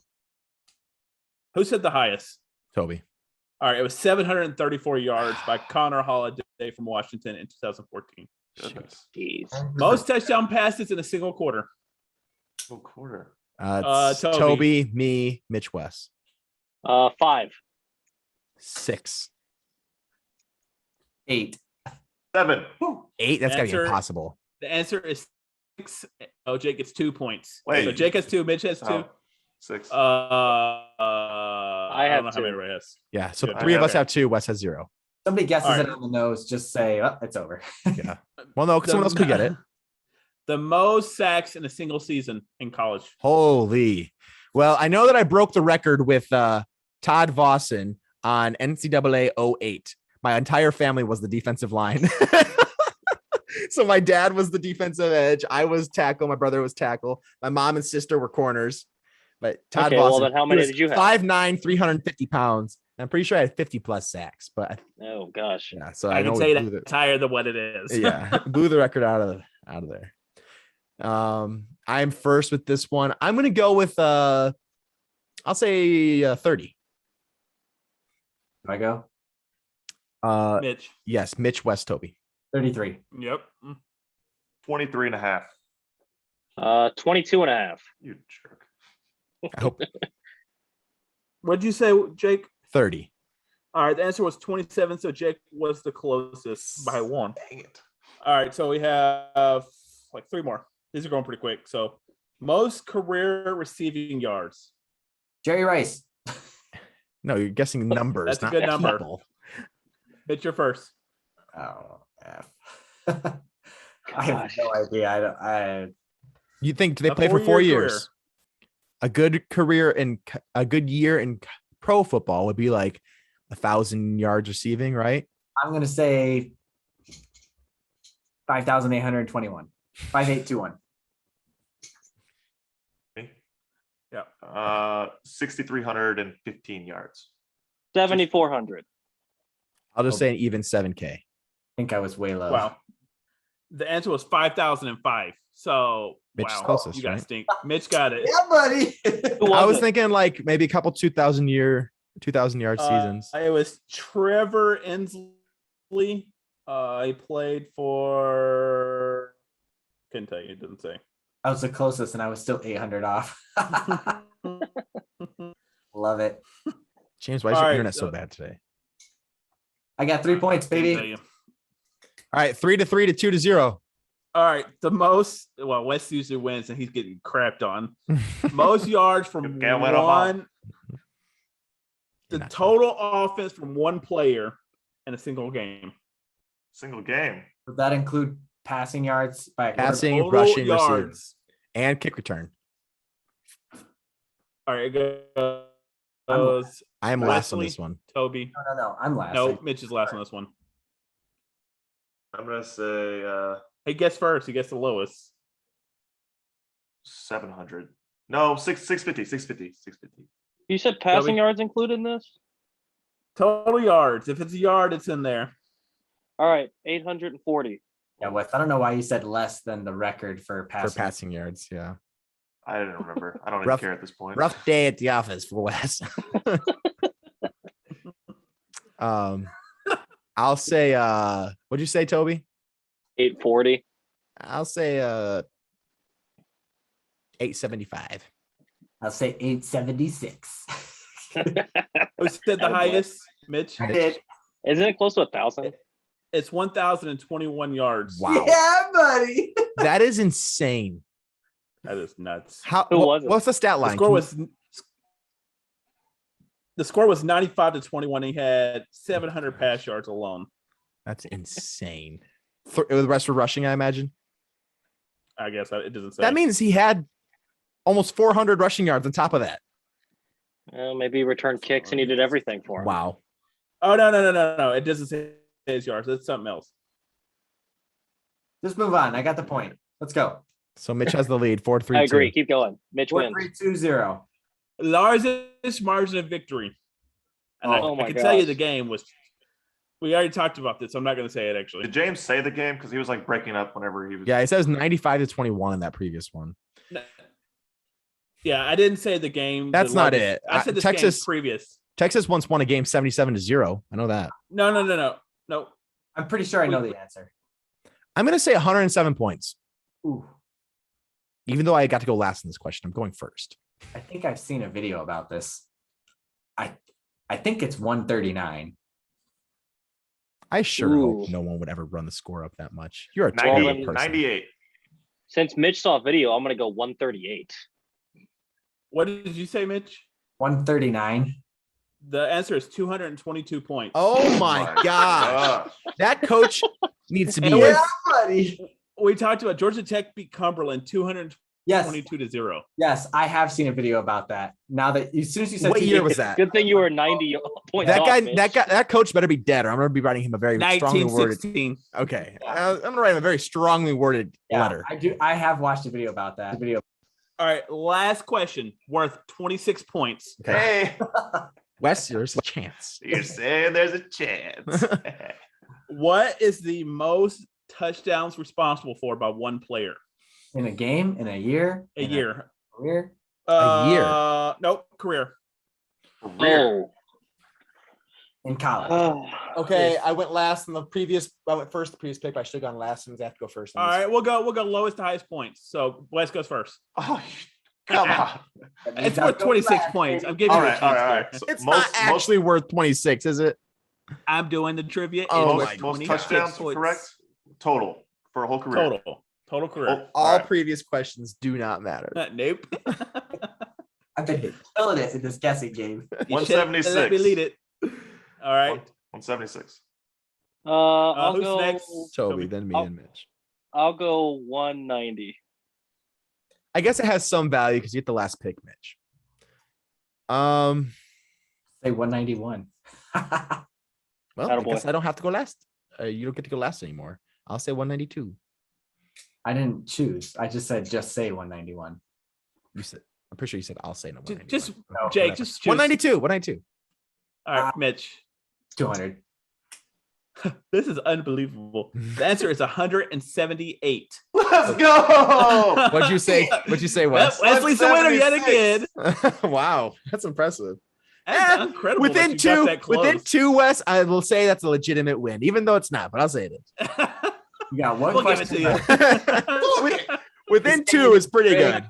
Who said the highest? Toby. All right, it was 734 yards by Connor Holiday from Washington in 2014. Goodness. Jeez. Most touchdown passes in a single quarter. Full quarter. It's Toby. Toby, me, Mitch, Wes. 5. 6. 8. 7. 8. That's gotta be Answer- impossible. The answer is 6. Oh, Jake gets 2 points. Wait. So Jake has 2, Mitch has 2. Oh, 6. I have don't know how many 2. everybody has. Yeah. So Yeah. 3 of us Okay. have 2. Wes has 0. Somebody guesses All right. it on the nose, just say, oh, it's over. Yeah. Well, no, because someone else could get it. The most sacks in a single season in college. Holy. Well, I know that I broke the record with Todd Vossen on NCAA 08. My entire family was the defensive line. So my dad was the defensive edge. I was tackle. My brother was tackle. My mom and sister were corners. But Todd Okay, Vossen, well, then how many he was did you have? 5'9", 350 pounds. I'm pretty sure I had 50 plus sacks. But Oh gosh. yeah, so I know can we say blew that's higher than what it is. yeah, blew the record out of there. I'm first with this one. I'm gonna go with I'll say 30. Do I go? Mitch. Yes, Mitch, West, Toby. 33. Yep. 23 and a half. 22 and a half. You jerk. I hope What'd you say, Jake? 30. All right, the answer was 27, so Jake was the closest by 1. Dang it. All right, so we have like 3 more. These are going pretty quick. So most career receiving yards. Jerry Rice. No, you're guessing numbers. That's a not good number. people. Mitch, you're first. Oh, F. I have Gosh. no idea. I You think they A play for 4 4-year years? A good career and a good year in pro football would be like 1,000 yards receiving, right? I'm gonna say 5,821. 5,821. Me? Yeah. 6,315 yards. 7,400. I'll just say an even 7K. I think I was way low. Wow. The answer was 5,005. So Mitch is wow, closest, you guys right? stink. Mitch got it. Yeah, buddy. Who I was it? thinking like maybe a couple 2,000 yard seasons. It was Trevor Inslee. He played for. Couldn't tell you. It didn't say. I was the closest, and I was still 800 off. Love it. James, why is All your right, internet so bad today? I got 3 points, Couldn't tell baby. you. All right, 3-3 to 2-0. All right, the most. Well, West usually wins, and he's getting crapped on. Most yards from You can't win 'em all. one. The Not total offense from one player in a single game. Single game. Would that include passing yards by a Passing, Total rushing, receiving, yards. and kick return. All right, it goes I am last on Wesley? this one. Toby. No. I'm last. No, Mitch is last on this one. I'm gonna say He gets first. He gets the lowest. 700. No, 650. You said passing Toby? yards included in this? Total yards. If it's a yard, it's in there. All right, 840. Yeah, Wes. I don't know why you said less than the record for passing. For passing yards, yeah. I didn't remember. I don't even Rough- care at this point. Rough day at the office for Wes. I'll say, what'd you say, Toby? 840. I'll say 875. I'll say 876. Who said the Oh, boy. highest, Mitch? I did. Isn't it close to 1,000? It's 1,021 yards. Wow. Yeah, buddy. That is insane. That is nuts. How? Who was it? What's the stat The line? score was 95-21. He had 700 pass yards alone. That's insane. The rest were rushing, I imagine. I guess it doesn't say. That means he had almost 400 rushing yards on top of that. Maybe he returned kicks and he did everything for him. Wow. Oh no! It doesn't say his yards. It's something else. Just move on. I got the point. Let's go. So Mitch has the lead, 4-3. I agree. Keep going. Mitch wins. 4-3-2-0. Largest margin of victory. And Oh I my can tell you gosh. the game was. We already talked about this. So I'm not going to say it actually. Did James say the game? Because he was like breaking up whenever he was. Yeah, it says 95-21 in that previous one. Yeah, I didn't say the game. That's the not largest- it. I said this Texas- game's previous. Texas once won a game 77-0. I know that. No. I'm pretty sure I know the answer. I'm going to say 107 points. Ooh, Even though I got to go last in this question, I'm going first. I think I've seen a video about this. I think it's 139. I sure Ooh. hope no one would ever run the score up that much. You're a 90, terrible person. 98. Since Mitch saw a video, I'm going to go 138. What did you say, Mitch? 139. The answer is 222 points. Oh my gosh. gosh. That coach needs to be. And with- buddy. We talked about Georgia Tech beat Cumberland 222 Yes, to 0. yes, I have seen a video about that. Now that as soon as you said What two- year was that? Good thing you were 90 points That off, guy, Mitch. that coach better be dead, or I'm going to be writing him a very strongly worded. 1916. Okay, I'm going to write him a very strongly worded Yeah, letter. I have watched a video about that. Video. All right, last question, worth 26 points. Okay, Hey, Wes, there's a chance. you're saying there's a chance. What is the most touchdowns responsible for by one player In a game, in a year, a year? career. A year. Nope, career. Oh. In college. Oh. Okay, I went last in the previous. I went first the previous pick. But I should have gone last, and I have to go first. All right, we'll go lowest to highest points. So Wes goes first. Oh, come on. That means It's I'll worth go 26 last, points. baby. I'm giving All you a right, chance all right, all there. right. So It's not actually worth 26, is it? I'm doing the trivia. Oh It's my worth most 26 touchdowns points. correct total for a whole career. Total career. All All right. previous questions do not matter. Nope. I've been killing it in this guessing game. You should've let me 176. lead it. All right. 176. I'll who's go. next? Toby, then me, Oh. and Mitch. I'll go 190. I guess it has some value because you get the last pick, Mitch. Say 191. Well, I Attaboy. guess I don't have to go last. You don't get to go last anymore. I'll say 192. I didn't choose. I just said just say 191. You said. I'm pretty sure you said I'll say no. Just 191. No, Jake, whatever. just choose. 192. 192. All right, Mitch. 200. This is unbelievable. The answer is 178. Let's go. What'd you say? What'd you say, Well, Wes? Wesley's the winner yet again. 176. Wow, that's impressive. That's Eh, incredible. that Within you got two, that close. within two, Wes, I will say that's a legitimate win, even though it's not. But I'll say it is. You got one We'll give it question. to you. Within two is pretty good.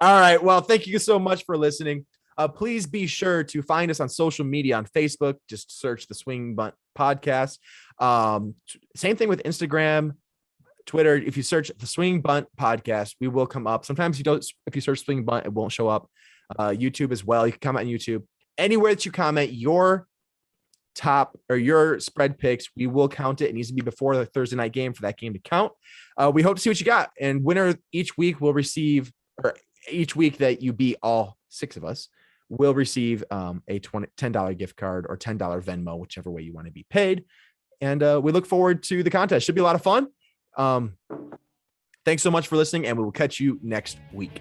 All right. Well, thank you so much for listening. Please be sure to find us on social media on Facebook. Just search the Swing Bunt Podcast. Same thing with Instagram, Twitter. If you search the Swing Bunt Podcast, we will come up. Sometimes you don't. If you search Swing Bunt, it won't show up. YouTube as well. You can comment on YouTube. Anywhere that you comment your top or your spread picks, we will count it. It needs to be before the Thursday night game for that game to count. We hope to see what you got. And winner each week will receive, or each week that you beat all six of us, will receive a $10 gift card or $10 Venmo, whichever way you want to be paid. And we look forward to the contest. Should be a lot of fun. Thanks so much for listening, and we will catch you next week.